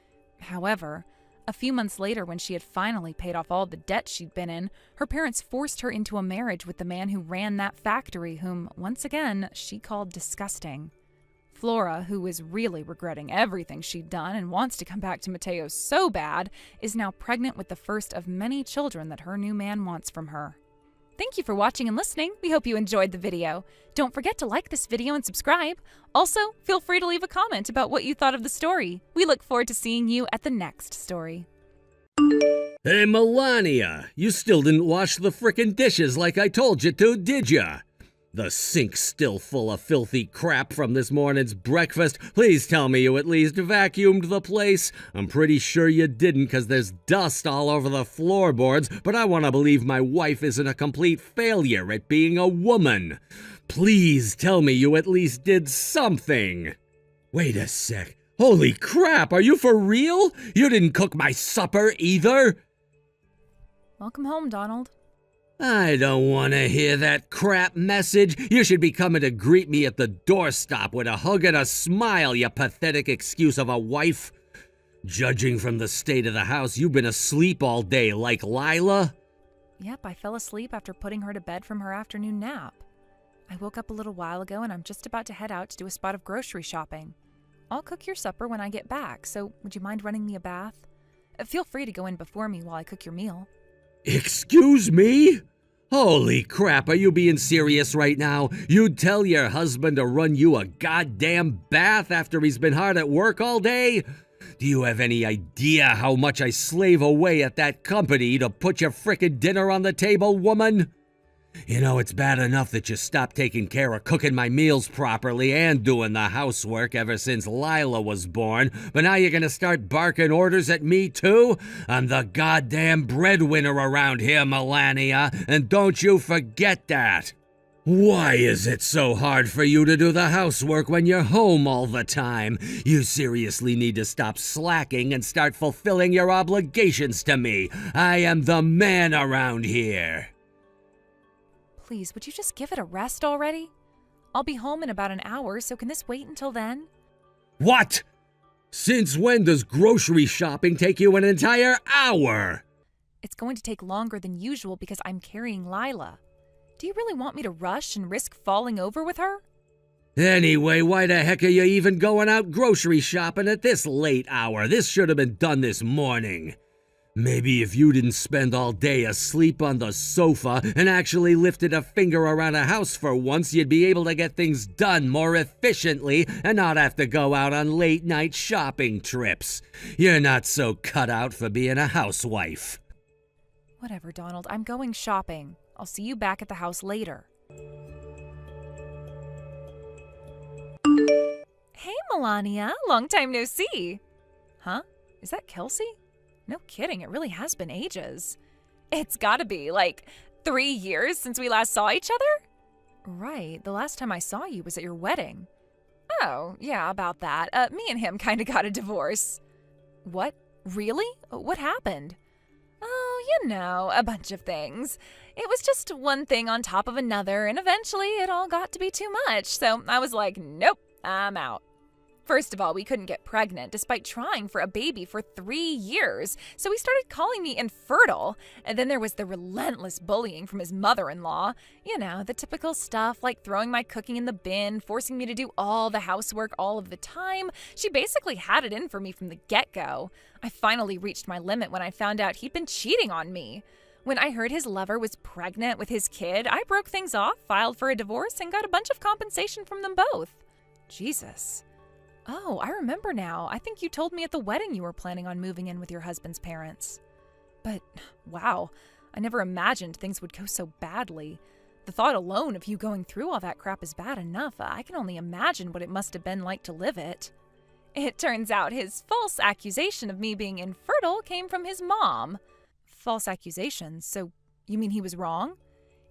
However, a few months later, when she had finally paid off all the debt she'd been in, her parents forced her into a marriage with the man who ran that factory, whom, once again, she called disgusting. Flora, who is really regretting everything she'd done and wants to come back to Mateo so bad, is now pregnant with the first of many children that her new man wants from her. Thank you for watching and listening. We hope you enjoyed the video. Don't forget to like this video and subscribe. Also, feel free to leave a comment about what you thought of the story. We look forward to seeing you at the next story. Hey, Melania, you still didn't wash the frickin' dishes like I told you to, did ya? The sink's still full of filthy crap from this morning's breakfast. Please tell me you at least vacuumed the place. I'm pretty sure you didn't, 'cause there's dust all over the floorboards, but I want to believe my wife isn't a complete failure at being a woman. Please tell me you at least did something. Wait a sec. Holy crap, are you for real? You didn't cook my supper either? Welcome home, Donald. I don't want to hear that crap message. You should be coming to greet me at the doorstop with a hug and a smile, you pathetic excuse of a wife. Judging from the state of the house, you've been asleep all day like Lila. Yep, I fell asleep after putting her to bed from her afternoon nap. I woke up a little while ago and I'm just about to head out to do a spot of grocery shopping. I'll cook your supper when I get back, so would you mind running me a bath? Feel free to go in before me while I cook your meal. Excuse me? Holy crap, are you being serious right now? You'd tell your husband to run you a goddamn bath after he's been hard at work all day? Do you have any idea how much I slave away at that company to put your frickin' dinner on the table, woman? You know, it's bad enough that you stopped taking care of cooking my meals properly and doing the housework ever since Lila was born, but now you're gonna start barking orders at me too? I'm the goddamn breadwinner around here, Melania, and don't you forget that. Why is it so hard for you to do the housework when you're home all the time? You seriously need to stop slacking and start fulfilling your obligations to me. I am the man around here. Please, would you just give it a rest already? I'll be home in about an hour, so can this wait until then? What? Since when does grocery shopping take you an entire hour? It's going to take longer than usual because I'm carrying Lila. Do you really want me to rush and risk falling over with her? Anyway, why the heck are you even going out grocery shopping at this late hour? This should have been done this morning. Maybe if you didn't spend all day asleep on the sofa and actually lifted a finger around a house for once, you'd be able to get things done more efficiently and not have to go out on late-night shopping trips. You're not so cut out for being a housewife. Whatever, Donald. I'm going shopping. I'll see you back at the house later. Hey, Melania. Long time no see. Huh? Is that Kelsey? No kidding, it really has been ages. It's gotta be, like, 3 years since we last saw each other? Right, the last time I saw you was at your wedding. Oh, yeah, about that. Me and him kinda got a divorce. What? Really? What happened? Oh, you know, a bunch of things. It was just one thing on top of another, and eventually it all got to be too much, so I was like, nope, I'm out. First of all, we couldn't get pregnant despite trying for a baby for 3 years, so he started calling me infertile. And then there was the relentless bullying from his mother-in-law. You know, the typical stuff like throwing my cooking in the bin, forcing me to do all the housework all of the time. She basically had it in for me from the get-go. I finally reached my limit when I found out he'd been cheating on me. When I heard his lover was pregnant with his kid, I broke things off, filed for a divorce, and got a bunch of compensation from them both. Jesus. Oh, I remember now. I think you told me at the wedding you were planning on moving in with your husband's parents. But, wow, I never imagined things would go so badly. The thought alone of you going through all that crap is bad enough. I can only imagine what it must have been like to live it. It turns out his false accusation of me being infertile came from his mom. False accusation? So you mean he was wrong?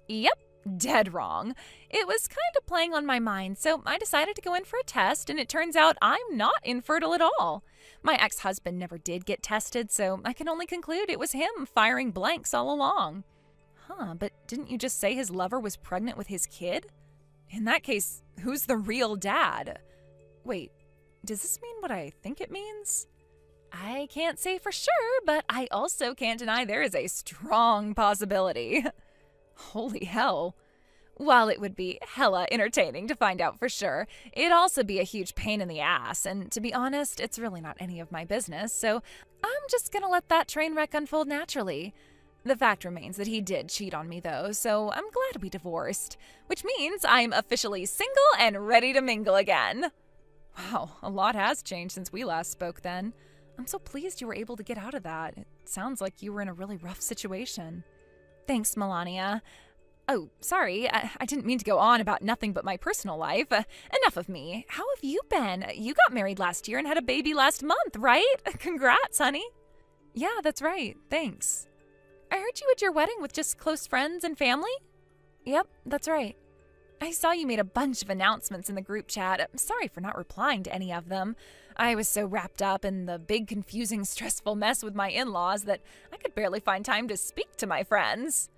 Yep, dead wrong. It was kind of playing on my mind, so I decided to go in for a test, and it turns out I'm not infertile at all. My ex-husband never did get tested, so I can only conclude it was him firing blanks all along. But didn't you just say his lover was pregnant with his kid? In that case, who's the real dad? Wait, does this mean what I think it means? I can't say for sure, but I also can't deny there is a strong possibility. Holy hell. While it would be hella entertaining to find out for sure, it'd also be a huge pain in the ass, and to be honest, it's really not any of my business, so I'm just gonna let that train wreck unfold naturally. The fact remains that he did cheat on me though, so I'm glad we divorced, which means I'm officially single and ready to mingle again. Wow, a lot has changed since we last spoke then. I'm so pleased you were able to get out of that. It sounds like you were in a really rough situation. Thanks, Melania. Oh, sorry, I didn't mean to go on about nothing but my personal life. Enough of me. How have you been? You got married last year and had a baby last month, right? Congrats, honey. Yeah, that's right. Thanks. I heard you at your wedding with just close friends and family? Yep, that's right. I saw you made a bunch of announcements in the group chat. I'm sorry for not replying to any of them. I was so wrapped up in the big, confusing, stressful mess with my in-laws that I could barely find time to speak to my friends.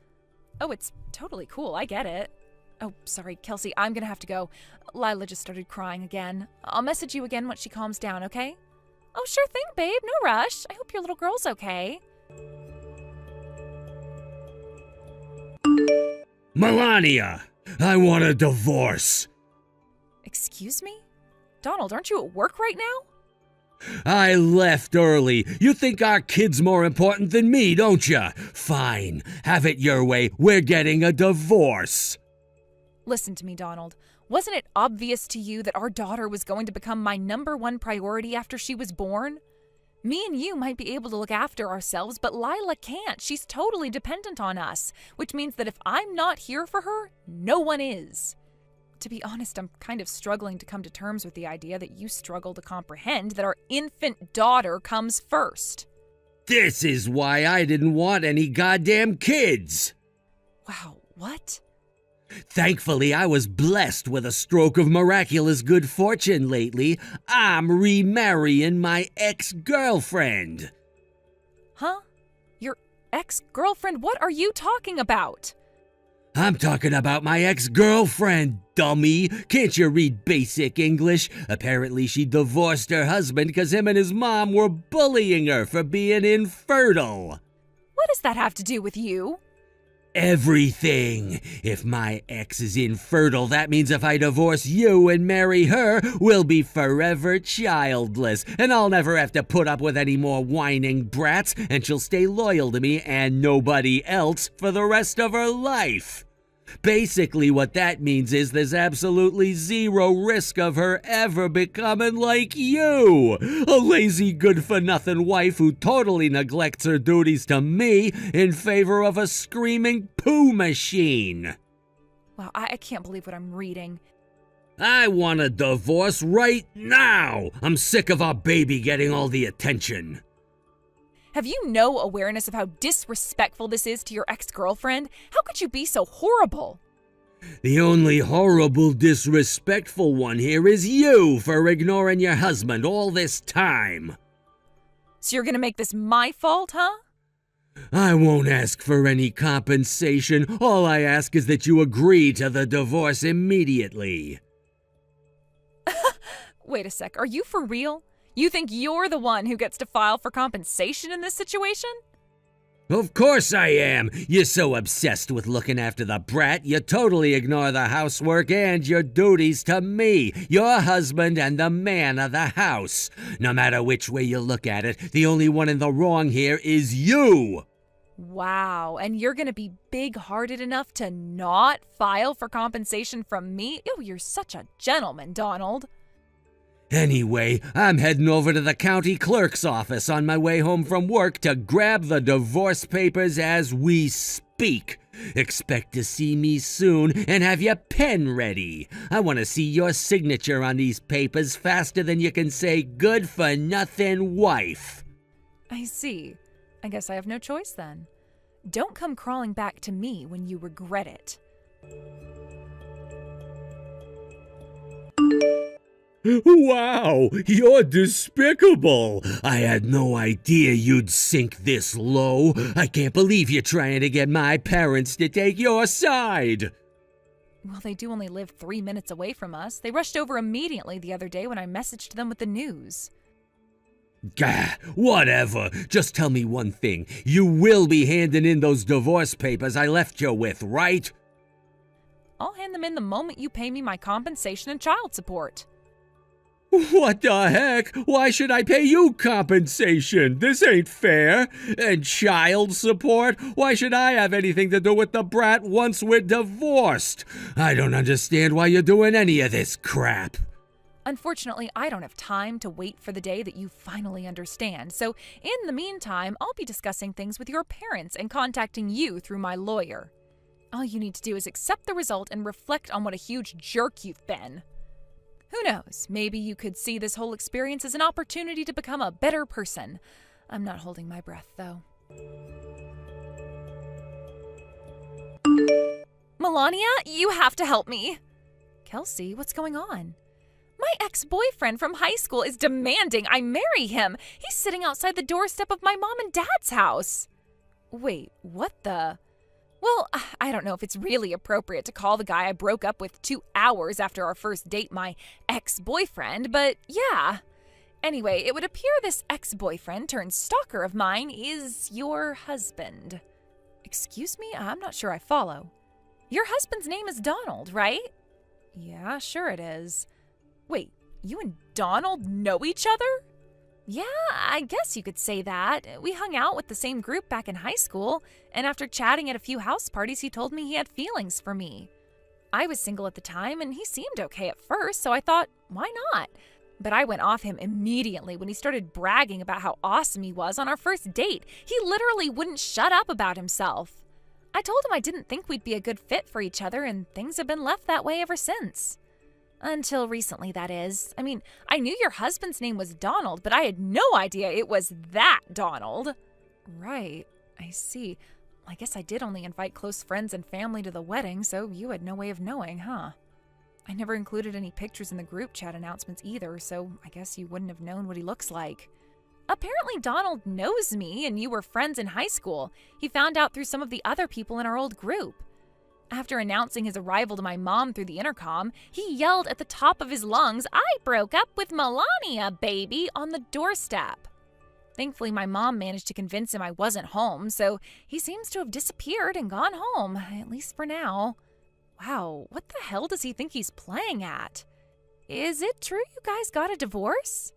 Oh, it's totally cool. I get it. Oh, sorry, Kelsey, I'm gonna have to go. Lila just started crying again. I'll message you again once she calms down, okay? Oh, sure thing, babe. No rush. I hope your little girl's okay. Melania, I want a divorce. Excuse me? Donald, aren't you at work right now? I left early. You think our kid's more important than me, don't you? Fine. Have it your way. We're getting a divorce. Listen to me, Donald. Wasn't it obvious to you that our daughter was going to become my #1 priority after she was born? Me and you might be able to look after ourselves, but Lila can't. She's totally dependent on us, which means that if I'm not here for her, no one is. To be honest, I'm kind of struggling to come to terms with the idea that you struggle to comprehend that our infant daughter comes first. This is why I didn't want any goddamn kids. Wow, what? Thankfully, I was blessed with a stroke of miraculous good fortune lately. I'm remarrying my ex-girlfriend. Huh? Your ex-girlfriend? What are you talking about? I'm talking about my ex-girlfriend, dummy. Can't you read basic English? Apparently she divorced her husband because him and his mom were bullying her for being infertile. What does that have to do with you? Everything. If my ex is infertile, that means if I divorce you and marry her, we'll be forever childless, and I'll never have to put up with any more whining brats, and she'll stay loyal to me and nobody else for the rest of her life. Basically, what that means is there's absolutely zero risk of her ever becoming like you, a lazy good-for-nothing wife who totally neglects her duties to me in favor of a screaming poo machine. Wow, I can't believe what I'm reading. I want a divorce right now. I'm sick of our baby getting all the attention. Have you no awareness of how disrespectful this is to your ex-girlfriend? How could you be so horrible? The only horrible, disrespectful one here is you for ignoring your husband all this time. So you're gonna make this my fault, huh? I won't ask for any compensation. All I ask is that you agree to the divorce immediately. Wait a sec, are you for real? You think you're the one who gets to file for compensation in this situation? Of course I am. You're so obsessed with looking after the brat, you totally ignore the housework and your duties to me, your husband and the man of the house. No matter which way you look at it, the only one in the wrong here is you. Wow, and you're gonna be big-hearted enough to not file for compensation from me? Oh, you're such a gentleman, Donald. Anyway, I'm heading over to the county clerk's office on my way home from work to grab the divorce papers as we speak. speak. Expect to see me soon and have your pen ready. I want to see your signature on these papers faster than you can say good for nothing wife. I see. I guess I have no choice then. Don't come crawling back to me when you regret it. Wow, you're despicable. I had no idea you'd sink this low. I can't believe you're trying to get my parents to take your side. Well, they do only live 3 minutes away from us. They rushed over immediately the other day when I messaged them with the news. Gah, whatever. Just tell me one thing. You will be handing in those divorce papers I left you with, right? I'll hand them in the moment you pay me my compensation and child support. What the heck? Why should I pay you compensation? This ain't fair. And child support? Why should I have anything to do with the brat once we're divorced? I don't understand why you're doing any of this crap. Unfortunately, I don't have time to wait for the day that you finally understand. So, in the meantime, I'll be discussing things with your parents and contacting you through my lawyer. All you need to do is accept the result and reflect on what a huge jerk you've been. Who knows, maybe you could see this whole experience as an opportunity to become a better person. I'm not holding my breath, though. Melania, you have to help me. Kelsey, what's going on? My ex-boyfriend from high school is demanding I marry him. He's sitting outside the doorstep of my mom and dad's house. Wait, what the... Well, I don't know if it's really appropriate to call the guy I broke up with 2 hours after our first date my ex-boyfriend, but yeah. Anyway, it would appear this ex-boyfriend turned stalker of mine is your husband. Excuse me? I'm not sure I follow. Your husband's name is Donald, right? Yeah, sure it is. Wait, you and Donald know each other? Yeah, I guess you could say that. We hung out with the same group back in high school, and after chatting at a few house parties, he told me he had feelings for me. I was single at the time, and he seemed okay at first, so I thought, why not? But I went off him immediately when he started bragging about how awesome he was on our first date. He literally wouldn't shut up about himself. I told him I didn't think we'd be a good fit for each other, and things have been left that way ever since. Until recently, that is. I mean, I knew your husband's name was Donald, but I had no idea it was that Donald. Right, I see. I guess I did only invite close friends and family to the wedding, so you had no way of knowing, huh? I never included any pictures in the group chat announcements either, so I guess you wouldn't have known what he looks like. Apparently Donald knows me, and you were friends in high school. He found out through some of the other people in our old group. After announcing his arrival to my mom through the intercom, he yelled at the top of his lungs, "I broke up with Melania, baby," on the doorstep. Thankfully, my mom managed to convince him I wasn't home, so he seems to have disappeared and gone home, at least for now. Wow, what the hell does he think he's playing at? Is it true you guys got a divorce?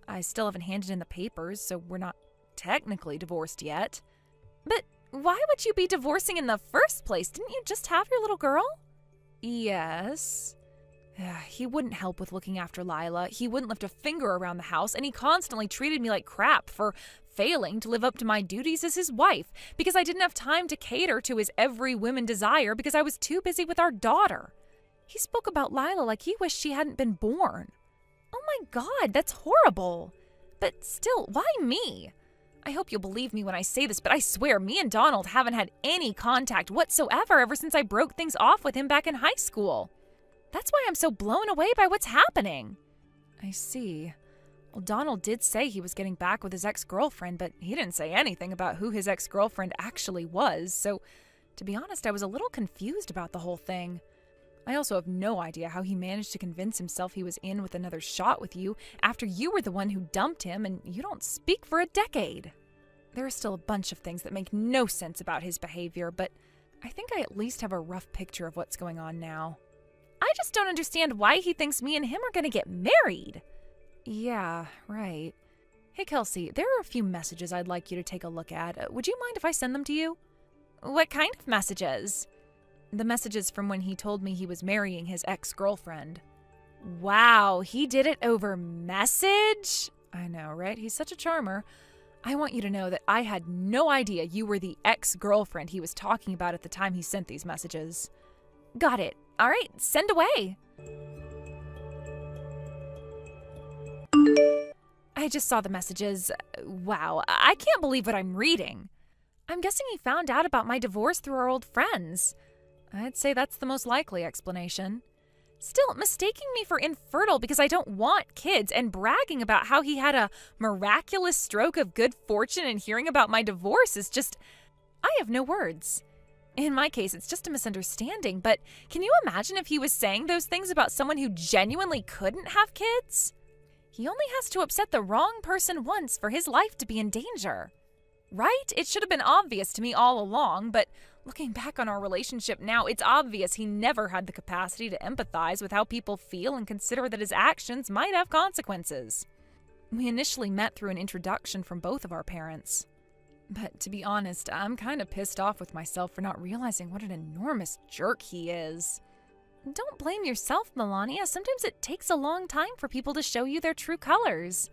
I still haven't handed in the papers, so we're not technically divorced yet. But why would you be divorcing in the first place? Didn't you just have your little girl? Yes. He wouldn't help with looking after Lila. He wouldn't lift a finger around the house, and he constantly treated me like crap for failing to live up to my duties as his wife because I didn't have time to cater to his every woman desire because I was too busy with our daughter. He spoke about Lila like he wished she hadn't been born. Oh my God, that's horrible. But still, why me? I hope you'll believe me when I say this, but I swear me and Donald haven't had any contact whatsoever ever since I broke things off with him back in high school. That's why I'm so blown away by what's happening. I see. Well, Donald did say he was getting back with his ex-girlfriend, but he didn't say anything about who his ex-girlfriend actually was, so to be honest, I was a little confused about the whole thing. I also have no idea how he managed to convince himself he was in with another shot with you after you were the one who dumped him and you don't speak for a decade. There are still a bunch of things that make no sense about his behavior, but I think I at least have a rough picture of what's going on now. I just don't understand why he thinks me and him are going to get married. Yeah, right. Hey, Kelsey, there are a few messages I'd like you to take a look at. Would you mind if I send them to you? What kind of messages? The messages from when he told me he was marrying his ex-girlfriend. Wow, he did it over message? I know, right? He's such a charmer. I want you to know that I had no idea you were the ex-girlfriend he was talking about at the time he sent these messages. Got it. All right, send away. I just saw the messages. Wow, I can't believe what I'm reading. I'm guessing he found out about my divorce through our old friends. I'd say that's the most likely explanation. Still, mistaking me for infertile because I don't want kids and bragging about how he had a miraculous stroke of good fortune and hearing about my divorce is just... I have no words. In my case, it's just a misunderstanding, but can you imagine if he was saying those things about someone who genuinely couldn't have kids? He only has to upset the wrong person once for his life to be in danger. Right? It should have been obvious to me all along, but looking back on our relationship now, it's obvious he never had the capacity to empathize with how people feel and consider that his actions might have consequences. We initially met through an introduction from both of our parents. But to be honest, I'm kind of pissed off with myself for not realizing what an enormous jerk he is. Don't blame yourself, Melania. Sometimes it takes a long time for people to show you their true colors.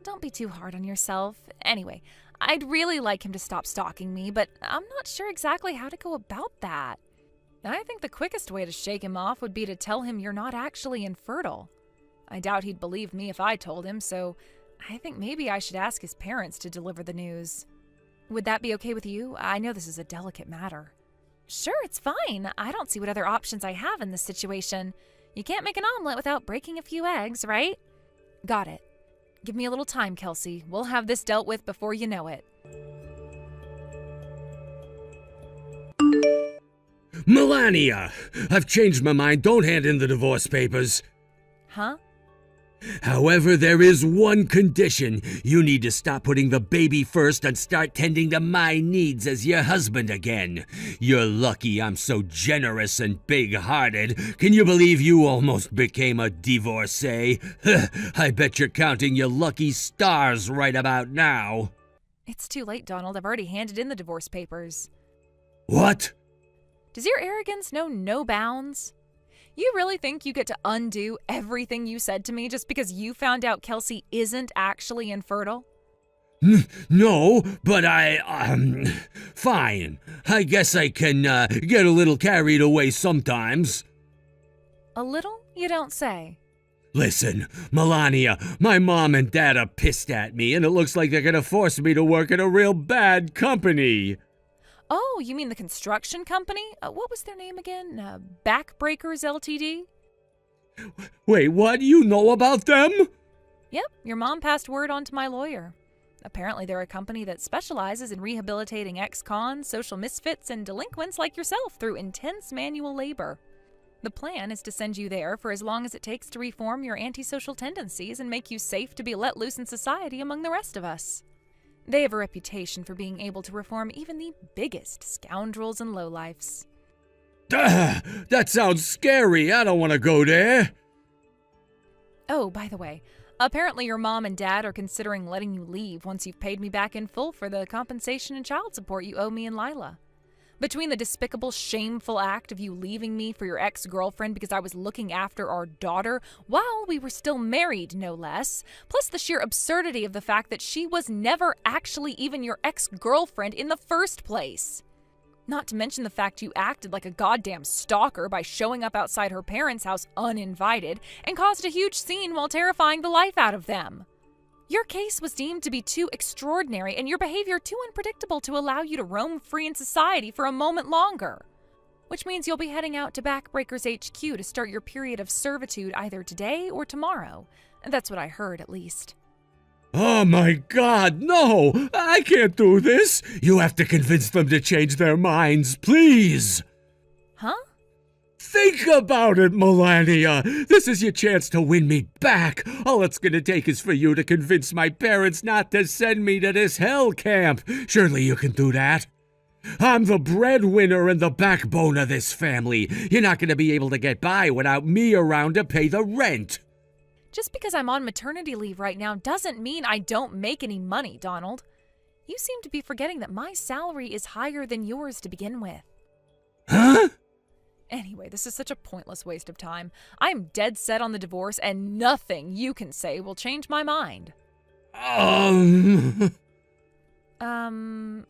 Don't be too hard on yourself. Anyway, I'd really like him to stop stalking me, but I'm not sure exactly how to go about that. I think the quickest way to shake him off would be to tell him you're not actually infertile. I doubt he'd believe me if I told him, so I think maybe I should ask his parents to deliver the news. Would that be okay with you? I know this is a delicate matter. Sure, it's fine. I don't see what other options I have in this situation. You can't make an omelet without breaking a few eggs, right? Got it. Give me a little time, Kelsey. We'll have this dealt with before you know it. Melania! I've changed my mind. Don't hand in the divorce papers. Huh? However, there is one condition. You need to stop putting the baby first and start tending to my needs as your husband again. You're lucky I'm so generous and big-hearted. Can you believe you almost became a divorcee? I bet you're counting your lucky stars right about now. It's too late, Donald. I've already handed in the divorce papers. What? Does your arrogance know no bounds? You really think you get to undo everything you said to me just because you found out Kelsey isn't actually infertile? No, but fine. I guess I can get a little carried away sometimes. A little? You don't say. Listen, Melania, my mom and dad are pissed at me, and it looks like they're gonna force me to work at a real bad company. Oh, you mean the construction company? What was their name again? Backbreakers Ltd? Wait, what? You know about them? Yep, your mom passed word on to my lawyer. Apparently they're a company that specializes in rehabilitating ex-cons, social misfits, and delinquents like yourself through intense manual labor. The plan is to send you there for as long as it takes to reform your antisocial tendencies and make you safe to be let loose in society among the rest of us. They have a reputation for being able to reform even the biggest scoundrels and lowlifes. That sounds scary. I don't want to go there. Oh, by the way, apparently your mom and dad are considering letting you leave once you've paid me back in full for the compensation and child support you owe me and Lila. Between the despicable, shameful act of you leaving me for your ex-girlfriend because I was looking after our daughter while we were still married, no less, plus the sheer absurdity of the fact that she was never actually even your ex-girlfriend in the first place. Not to mention the fact you acted like a goddamn stalker by showing up outside her parents' house uninvited and caused a huge scene while terrifying the life out of them. Your case was deemed to be too extraordinary and your behavior too unpredictable to allow you to roam free in society for a moment longer. Which means you'll be heading out to Backbreakers HQ to start your period of servitude either today or tomorrow. That's what I heard, at least. Oh my God, no! I can't do this! You have to convince them to change their minds, please! Huh? Think about it, Melania! This is your chance to win me back! All it's gonna take is for you to convince my parents not to send me to this hell camp! Surely you can do that! I'm the breadwinner and the backbone of this family! You're not gonna be able to get by without me around to pay the rent! Just because I'm on maternity leave right now doesn't mean I don't make any money, Donald. You seem to be forgetting that my salary is higher than yours to begin with. Huh? Anyway, this is such a pointless waste of time. I'm dead set on the divorce, and nothing you can say will change my mind.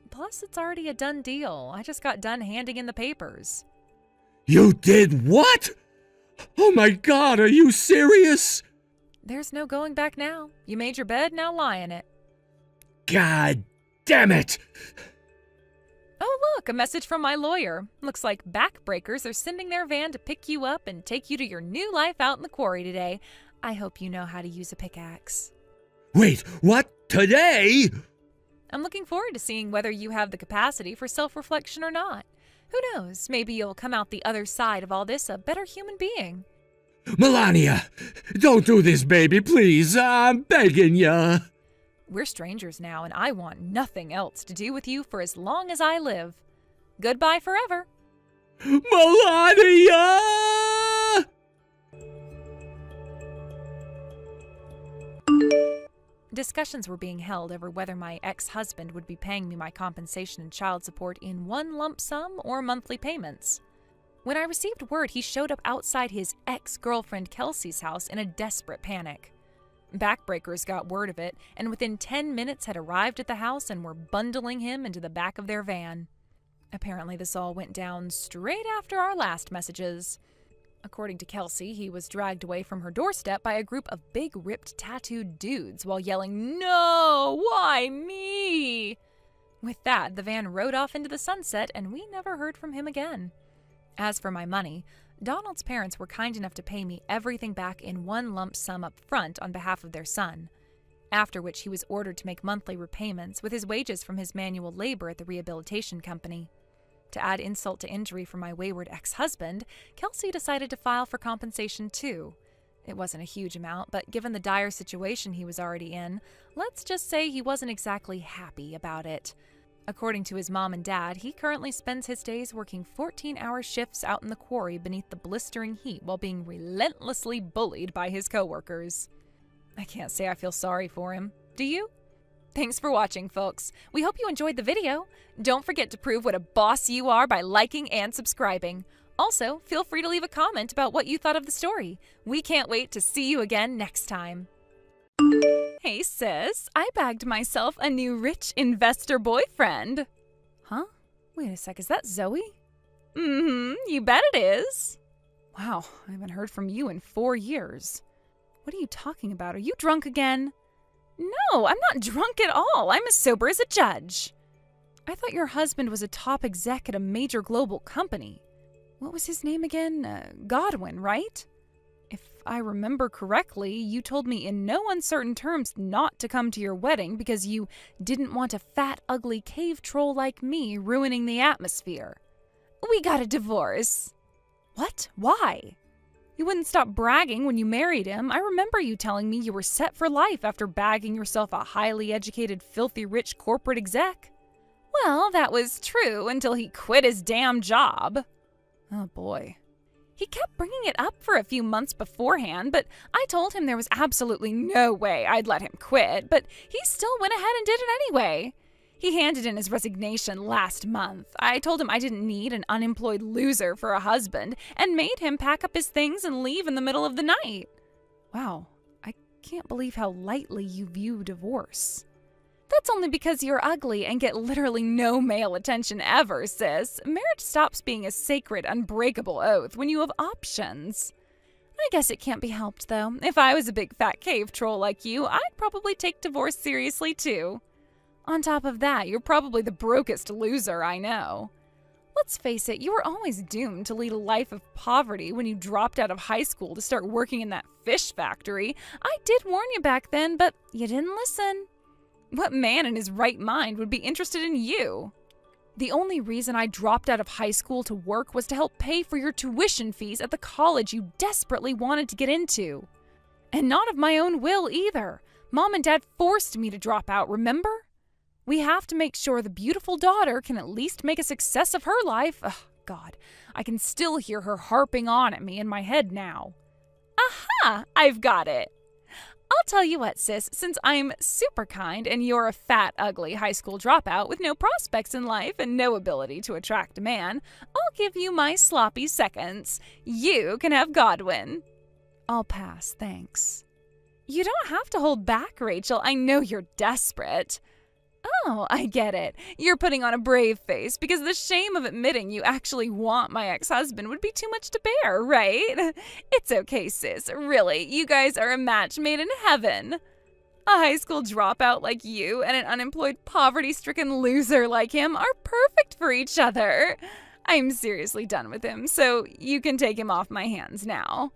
Plus it's already a done deal. I just got done handing in the papers. You did what? Oh my God, are you serious? There's no going back now. You made your bed, now lie in it. God damn it! Oh look, a message from my lawyer. Looks like backbreakers are sending their van to pick you up and take you to your new life out in the quarry today. I hope you know how to use a pickaxe. Wait, what? Today? I'm looking forward to seeing whether you have the capacity for self-reflection or not. Who knows, maybe you'll come out the other side of all this a better human being. Melania, don't do this, baby, please. I'm begging ya. We're strangers now, and I want nothing else to do with you for as long as I live. Goodbye forever. Melania! Discussions were being held over whether my ex-husband would be paying me my compensation and child support in one lump sum or monthly payments. When I received word, he showed up outside his ex-girlfriend Kelsey's house in a desperate panic. Backbreakers got word of it, and within 10 minutes had arrived at the house and were bundling him into the back of their van. Apparently this all went down straight after our last messages. According to Kelsey, he was dragged away from her doorstep by a group of big, ripped, tattooed dudes while yelling, "No! Why me?" With that, the van rode off into the sunset, and we never heard from him again. As for my money, Donald's parents were kind enough to pay me everything back in one lump sum up front on behalf of their son, after which he was ordered to make monthly repayments with his wages from his manual labor at the rehabilitation company. To add insult to injury for my wayward ex-husband, Kelsey decided to file for compensation too. It wasn't a huge amount, but given the dire situation he was already in, let's just say he wasn't exactly happy about it. According to his mom and dad, he currently spends his days working 14-hour shifts out in the quarry beneath the blistering heat while being relentlessly bullied by his coworkers. I can't say I feel sorry for him. Do you? Thanks for watching, folks. We hope you enjoyed the video. Don't forget to prove what a boss you are by liking and subscribing. Also, feel free to leave a comment about what you thought of the story. We can't wait to see you again next time. Hey sis, I bagged myself a new rich investor boyfriend. Huh? Wait a sec, is that Zoe? You bet it is. Wow, I haven't heard from you in 4 years. What are you talking about? Are you drunk again? No, I'm not drunk at all. I'm as sober as a judge. I thought your husband was a top exec at a major global company. What was his name again? Godwin, right? If I remember correctly, you told me in no uncertain terms not to come to your wedding because you didn't want a fat, ugly cave troll like me ruining the atmosphere. We got a divorce. What? Why? You wouldn't stop bragging when you married him. I remember you telling me you were set for life after bagging yourself a highly educated, filthy rich corporate exec. Well, that was true until he quit his damn job. Oh boy. He kept bringing it up for a few months beforehand, but I told him there was absolutely no way I'd let him quit, but he still went ahead and did it anyway. He handed in his resignation last month. I told him I didn't need an unemployed loser for a husband and made him pack up his things and leave in the middle of the night. Wow, I can't believe how lightly you view divorce. That's only because you're ugly and get literally no male attention ever, sis. Marriage stops being a sacred, unbreakable oath when you have options. I guess it can't be helped, though. If I was a big fat cave troll like you, I'd probably take divorce seriously, too. On top of that, you're probably the brokest loser I know. Let's face it, you were always doomed to lead a life of poverty when you dropped out of high school to start working in that fish factory. I did warn you back then, but you didn't listen. What man in his right mind would be interested in you? The only reason I dropped out of high school to work was to help pay for your tuition fees at the college you desperately wanted to get into. And not of my own will either. Mom and Dad forced me to drop out, remember? We have to make sure the beautiful daughter can at least make a success of her life. Ugh, God, I can still hear her harping on at me in my head now. Aha! I've got it. I'll tell you what, sis, since I'm super kind and you're a fat, ugly high school dropout with no prospects in life and no ability to attract a man, I'll give you my sloppy seconds. You can have Godwin. I'll pass, thanks. You don't have to hold back, Rachel. I know you're desperate. Oh, I get it. You're putting on a brave face because the shame of admitting you actually want my ex-husband would be too much to bear, right? It's okay, sis. Really, you guys are a match made in heaven. A high school dropout like you and an unemployed, poverty-stricken loser like him are perfect for each other. I'm seriously done with him, so you can take him off my hands now.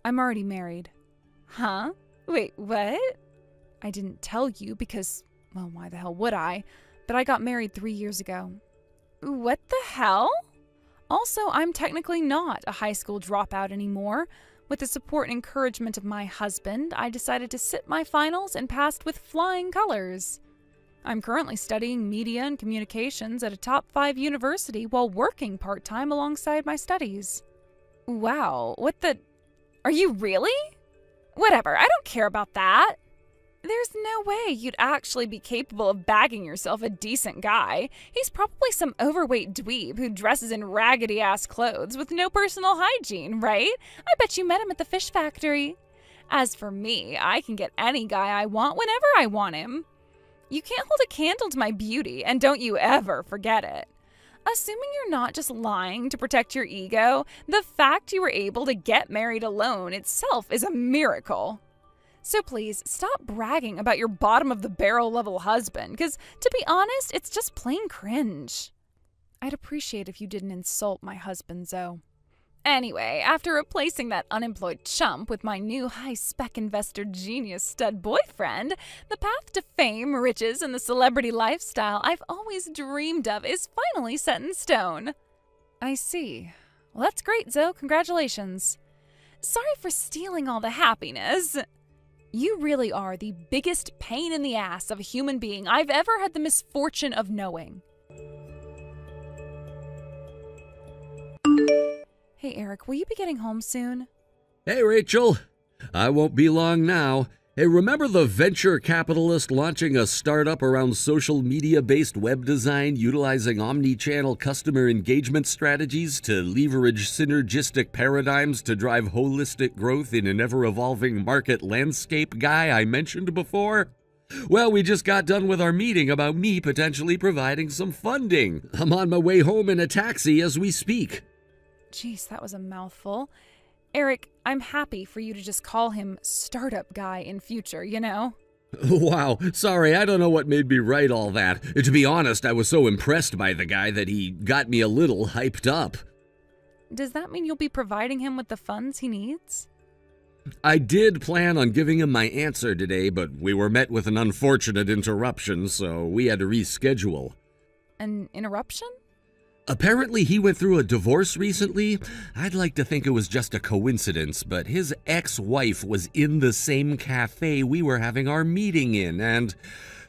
I'm already married. Huh? Wait, what? I didn't tell you because, well, why the hell would I? But I got married 3 years ago. What the hell? Also, I'm technically not a high school dropout anymore. With the support and encouragement of my husband, I decided to sit my finals and passed with flying colors. I'm currently studying media and communications at a top 5 university while working part-time alongside my studies. Wow, what the... Are you really? Whatever, I don't care about that. There's no way you'd actually be capable of bagging yourself a decent guy. He's probably some overweight dweeb who dresses in raggedy-ass clothes with no personal hygiene, right? I bet you met him at the fish factory. As for me, I can get any guy I want whenever I want him. You can't hold a candle to my beauty, and don't you ever forget it. Assuming you're not just lying to protect your ego, the fact you were able to get married alone itself is a miracle. So please, stop bragging about your bottom-of-the-barrel level husband, because, to be honest, it's just plain cringe. I'd appreciate if you didn't insult my husband, Zoe. Anyway, after replacing that unemployed chump with my new high-spec investor genius stud boyfriend, the path to fame, riches, and the celebrity lifestyle I've always dreamed of is finally set in stone. I see. Well, that's great, Zoe. Congratulations. Sorry for stealing all the happiness. You really are the biggest pain in the ass of a human being I've ever had the misfortune of knowing. Hey, Eric, will you be getting home soon? Hey, Rachel. I won't be long now. Hey, remember the venture capitalist launching a startup around social media-based web design utilizing omni-channel customer engagement strategies to leverage synergistic paradigms to drive holistic growth in an ever-evolving market landscape guy I mentioned before? Well, we just got done with our meeting about me potentially providing some funding. I'm on my way home in a taxi as we speak. Jeez, that was a mouthful. Eric, I'm happy for you to just call him startup guy in future, you know? Wow, sorry, I don't know what made me write all that. To be honest, I was so impressed by the guy that he got me a little hyped up. Does that mean you'll be providing him with the funds he needs? I did plan on giving him my answer today, but we were met with an unfortunate interruption, so we had to reschedule. An interruption? Apparently he went through a divorce recently. I'd like to think it was just a coincidence, but his ex-wife was in the same cafe we were having our meeting in, and,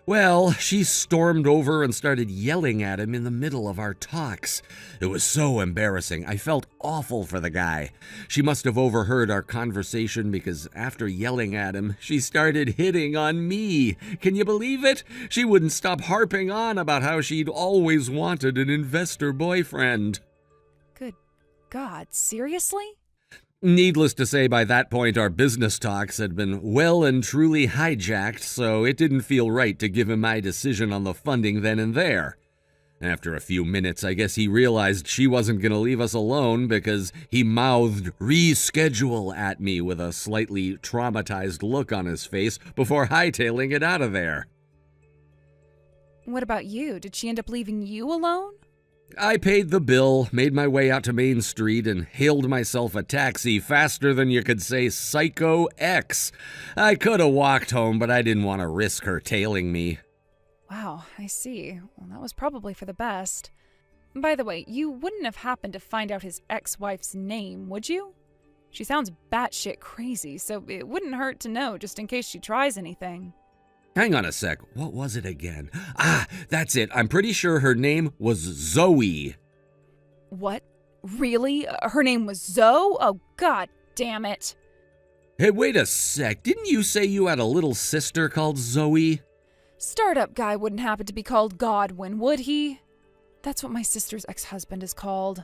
well, she stormed over and started yelling at him in the middle of our talks. It was so embarrassing. I felt awful for the guy. She must have overheard our conversation because after yelling at him, she started hitting on me. Can you believe it? She wouldn't stop harping on about how she'd always wanted an investor boyfriend. Good God, seriously? Needless to say, by that point, our business talks had been well and truly hijacked, so it didn't feel right to give him my decision on the funding then and there. After a few minutes, I guess he realized she wasn't going to leave us alone because he mouthed reschedule at me with a slightly traumatized look on his face before hightailing it out of there. What about you? Did she end up leaving you alone? I paid the bill, made my way out to Main Street, and hailed myself a taxi faster than you could say Psycho X. I could have walked home, but I didn't want to risk her tailing me. Wow, I see. Well, that was probably for the best. By the way, you wouldn't have happened to find out his ex-wife's name, would you? She sounds batshit crazy, so it wouldn't hurt to know just in case she tries anything. Hang on a sec, what was it again? Ah, that's it. I'm pretty sure her name was Zoe. What? Really? Her name was Zoe? Oh, God damn it. Hey, wait a sec. Didn't you say you had a little sister called Zoe? Startup guy wouldn't happen to be called Godwin, would he? That's what my sister's ex-husband is called.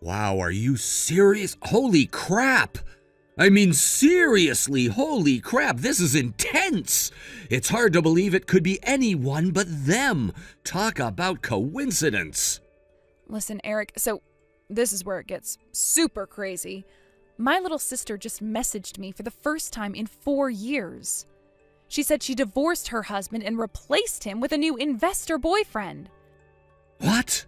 Wow, are you serious? Holy crap! I mean, seriously, holy crap, this is intense. It's hard to believe it could be anyone but them. Talk about coincidence. Listen, Eric, so this is where it gets super crazy. My little sister just messaged me for the first time in 4 years. She said she divorced her husband and replaced him with a new investor boyfriend. What?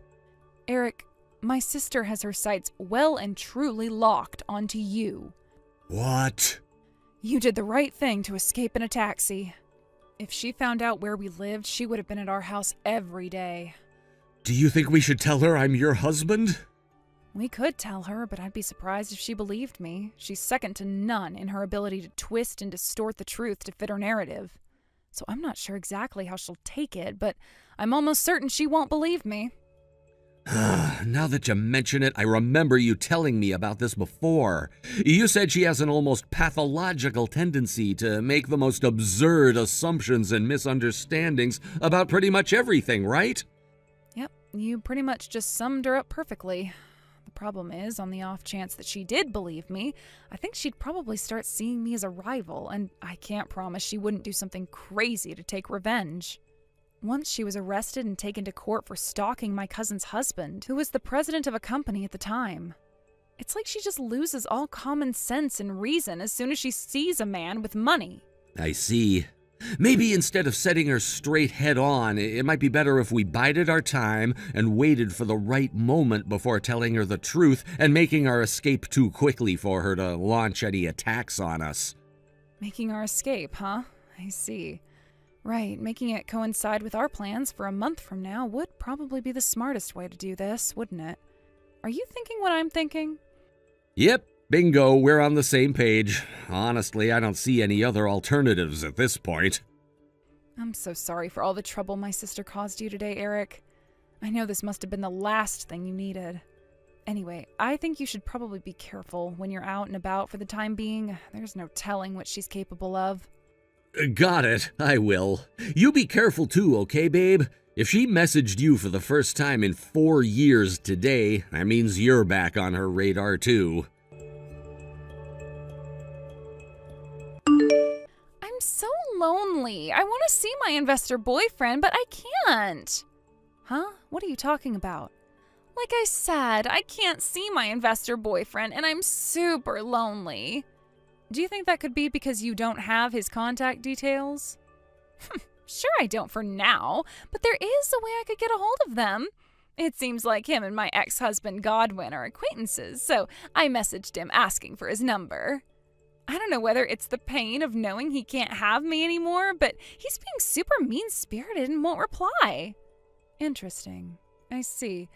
Eric, my sister has her sights well and truly locked onto you. What? You did the right thing to escape in a taxi. If she found out where we lived, she would have been at our house every day. Do you think we should tell her I'm your husband? We could tell her, but I'd be surprised if she believed me. She's second to none in her ability to twist and distort the truth to fit her narrative. So I'm not sure exactly how she'll take it, but I'm almost certain she won't believe me. Now that you mention it, I remember you telling me about this before. You said she has an almost pathological tendency to make the most absurd assumptions and misunderstandings about pretty much everything, right? Yep, you pretty much just summed her up perfectly. The problem is, on the off chance that she did believe me, I think she'd probably start seeing me as a rival, and I can't promise she wouldn't do something crazy to take revenge. Once she was arrested and taken to court for stalking my cousin's husband, who was the president of a company at the time. It's like she just loses all common sense and reason as soon as she sees a man with money. I see. Maybe instead of setting her straight head on, it might be better if we bided our time and waited for the right moment before telling her the truth and making our escape too quickly for her to launch any attacks on us. Making our escape, huh? I see. Right, making it coincide with our plans for a month from now would probably be the smartest way to do this, wouldn't it? Are you thinking what I'm thinking? Yep, bingo, we're on the same page. Honestly, I don't see any other alternatives at this point. I'm so sorry for all the trouble my sister caused you today, Eric. I know this must have been the last thing you needed. Anyway, I think you should probably be careful when you're out and about for the time being. There's no telling what she's capable of. Got it, I will. You be careful too, okay, babe? If she messaged you for the first time in 4 years today, that means you're back on her radar too. I'm so lonely. I want to see my investor boyfriend, but I can't. Huh? What are you talking about? Like I said, I can't see my investor boyfriend, and I'm super lonely. Do you think that could be because you don't have his contact details? Sure I don't for now, but there is a way I could get a hold of them. It seems like him and my ex-husband Godwin are acquaintances, so I messaged him asking for his number. I don't know whether it's the pain of knowing he can't have me anymore, but he's being super mean-spirited and won't reply. Interesting. I see.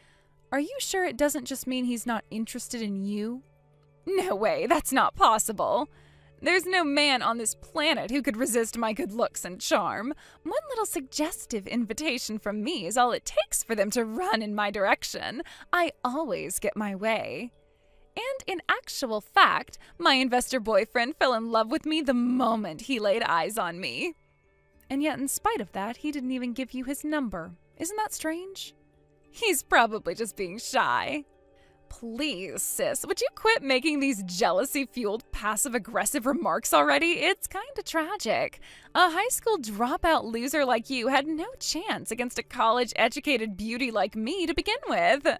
Are you sure it doesn't just mean he's not interested in you? No way, that's not possible. There's no man on this planet who could resist my good looks and charm. One little suggestive invitation from me is all it takes for them to run in my direction. I always get my way. And in actual fact, my investor boyfriend fell in love with me the moment he laid eyes on me. And yet, in spite of that, he didn't even give you his number. Isn't that strange? He's probably just being shy. Please, sis, would you quit making these jealousy-fueled passive-aggressive remarks already? It's kinda tragic. A high school dropout loser like you had no chance against a college-educated beauty like me to begin with.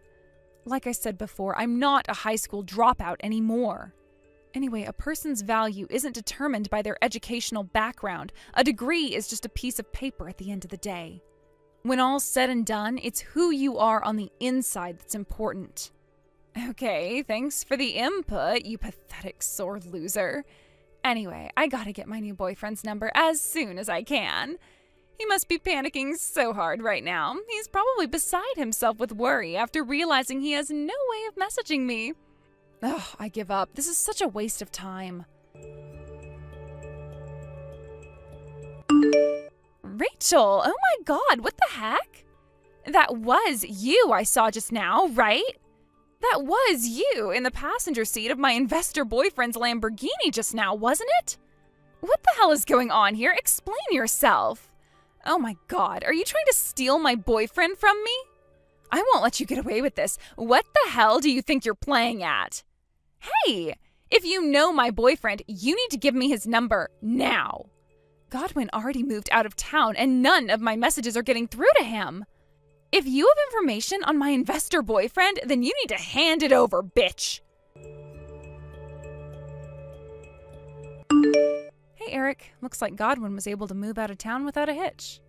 Like I said before, I'm not a high school dropout anymore. Anyway, a person's value isn't determined by their educational background. A degree is just a piece of paper at the end of the day. When all's said and done, it's who you are on the inside that's important. Okay, thanks for the input, you pathetic sore loser. Anyway, I gotta get my new boyfriend's number as soon as I can. He must be panicking so hard right now. He's probably beside himself with worry after realizing he has no way of messaging me. Ugh, I give up. This is such a waste of time. Rachel, oh my God, what the heck? That was you I saw just now, right? That was you in the passenger seat of my investor boyfriend's Lamborghini just now, wasn't it? What the hell is going on here? Explain yourself. Oh my God, are you trying to steal my boyfriend from me? I won't let you get away with this. What the hell do you think you're playing at? Hey, If you know my boyfriend, you need to give me his number now. Godwin already moved out of town and none of my messages are getting through to him. If you have information on my investor boyfriend, then you need to hand it over, bitch. Hey, Eric. Looks like Godwin was able to move out of town without a hitch.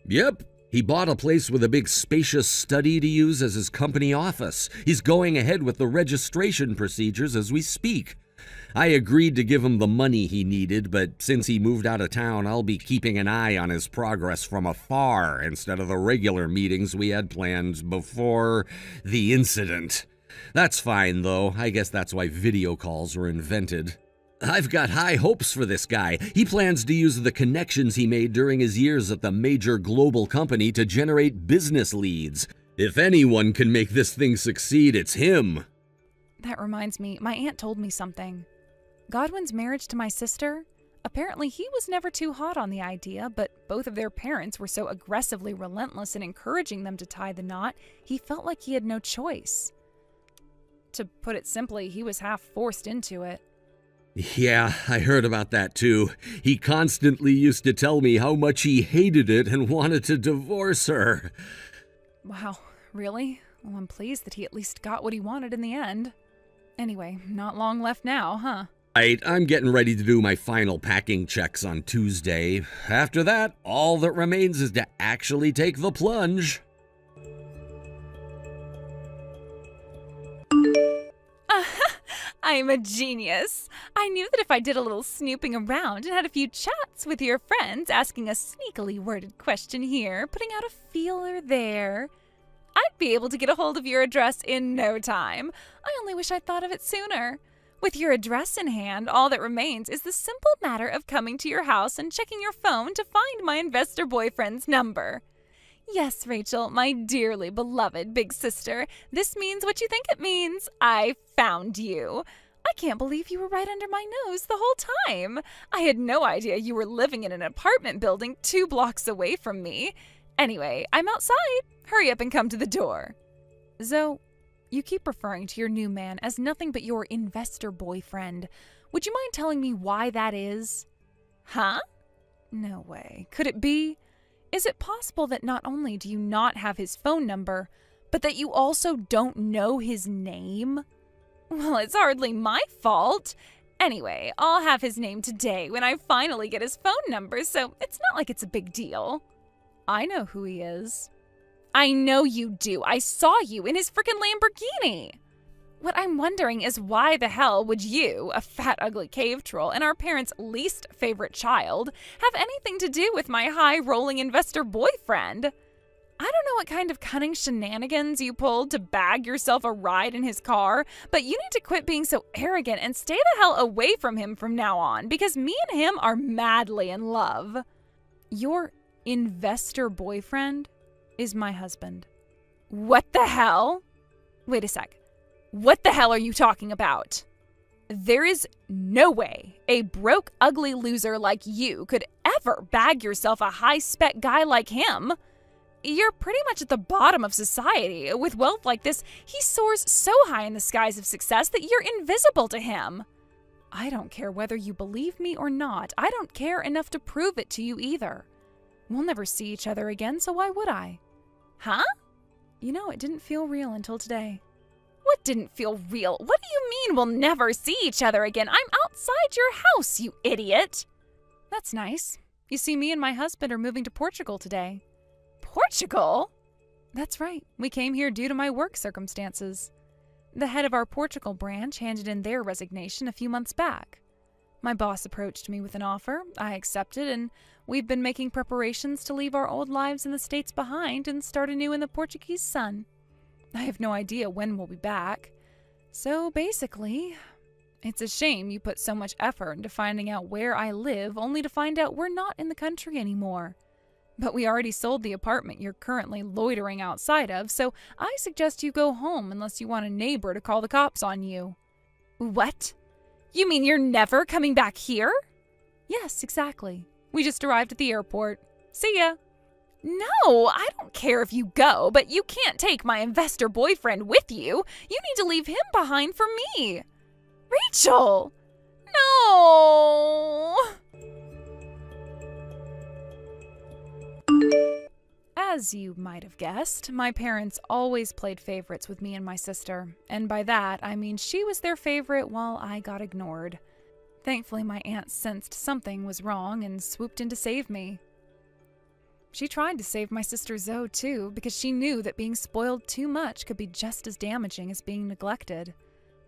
Yep. He bought a place with a big spacious study to use as his company office. He's going ahead with the registration procedures as we speak. I agreed to give him the money he needed, but since he moved out of town, I'll be keeping an eye on his progress from afar instead of the regular meetings we had planned before the incident. That's fine, though. I guess that's why video calls were invented. I've got high hopes for this guy. He plans to use the connections he made during his years at the major global company to generate business leads. If anyone can make this thing succeed, it's him. That reminds me, my aunt told me something. Godwin's marriage to my sister? Apparently he was never too hot on the idea, but both of their parents were so aggressively relentless in encouraging them to tie the knot, he felt like he had no choice. To put it simply, he was half forced into it. Yeah, I heard about that too. He constantly used to tell me how much he hated it and wanted to divorce her. Wow, really? Well, I'm pleased that he at least got what he wanted in the end. Anyway, not long left now, huh? Right, I'm getting ready to do my final packing checks on Tuesday. After that, all that remains is to actually take the plunge. I'm a genius. I knew that if I did a little snooping around and had a few chats with your friends, asking a sneakily worded question here, putting out a feeler there, I'd be able to get a hold of your address in no time. I only wish I'd thought of it sooner. With your address in hand, all that remains is the simple matter of coming to your house and checking your phone to find my investor boyfriend's number. Yes, Rachel, my dearly beloved big sister, this means what you think it means. I found you. I can't believe you were right under my nose the whole time. I had no idea you were living in an apartment building 2 blocks away from me. Anyway, I'm outside. Hurry up and come to the door. Zoe, you keep referring to your new man as nothing but your investor boyfriend. Would you mind telling me why that is? Huh? No way. Could it be? Is it possible that not only do you not have his phone number, but that you also don't know his name? Well, it's hardly my fault. Anyway, I'll have his name today when I finally get his phone number, so it's not like it's a big deal. I know who he is. I know you do. I saw you in his frickin' Lamborghini. What I'm wondering is why the hell would you, a fat, ugly cave troll and our parents' least favorite child, have anything to do with my high-rolling investor boyfriend? I don't know what kind of cunning shenanigans you pulled to bag yourself a ride in his car, but you need to quit being so arrogant and stay the hell away from him from now on, because me and him are madly in love. Your investor boyfriend is my husband. What the hell? Wait a sec. What the hell are you talking about? There is no way a broke, ugly loser like you could ever bag yourself a high-spec guy like him. You're pretty much at the bottom of society. With wealth like this, he soars so high in the skies of success that you're invisible to him. I don't care whether you believe me or not. I don't care enough to prove it to you either. We'll never see each other again, so why would I? Huh? You know, it didn't feel real until today. What didn't feel real? What do you mean we'll never see each other again? I'm outside your house, you idiot. That's nice. You see, me and my husband are moving to Portugal today. Portugal? That's right. We came here due to my work circumstances. The head of our Portugal branch handed in their resignation a few months back. My boss approached me with an offer. I accepted, and we've been making preparations to leave our old lives in the States behind and start anew in the Portuguese sun. I have no idea when we'll be back. So basically, it's a shame you put so much effort into finding out where I live only to find out we're not in the country anymore. But we already sold the apartment you're currently loitering outside of, so I suggest you go home unless you want a neighbor to call the cops on you. What? You mean you're never coming back here? Yes, exactly. We just arrived at the airport. See ya. No, I don't care if you go, but you can't take my investor boyfriend with you. You need to leave him behind for me. Rachel! No! As you might have guessed, my parents always played favorites with me and my sister, and by that I mean she was their favorite while I got ignored. Thankfully, my aunt sensed something was wrong and swooped in to save me. She tried to save my sister Zoe too, because she knew that being spoiled too much could be just as damaging as being neglected.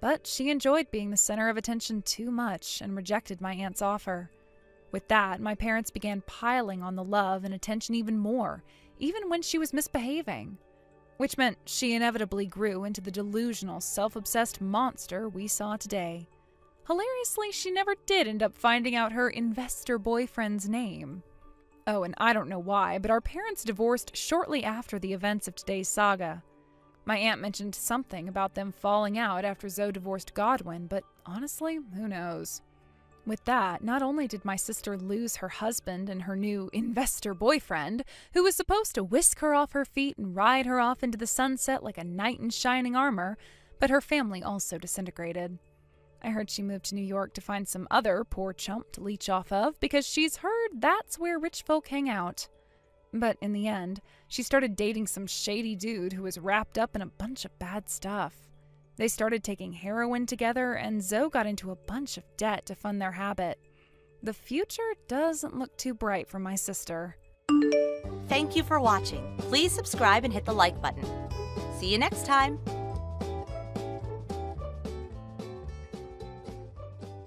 But she enjoyed being the center of attention too much and rejected my aunt's offer. With that, my parents began piling on the love and attention even more, even when she was misbehaving. Which meant she inevitably grew into the delusional, self-obsessed monster we saw today. Hilariously, she never did end up finding out her investor boyfriend's name. Oh, and I don't know why, but our parents divorced shortly after the events of today's saga. My aunt mentioned something about them falling out after Zoe divorced Godwin, but honestly, who knows? With that, not only did my sister lose her husband and her new investor boyfriend, who was supposed to whisk her off her feet and ride her off into the sunset like a knight in shining armor, but her family also disintegrated. I heard she moved to New York to find some other poor chump to leech off of because she's heard that's where rich folk hang out. But in the end, she started dating some shady dude who was wrapped up in a bunch of bad stuff. They started taking heroin together, and Zoe got into a bunch of debt to fund their habit. The future doesn't look too bright for my sister. Thank you for watching. Please subscribe and hit the like button. See you next time.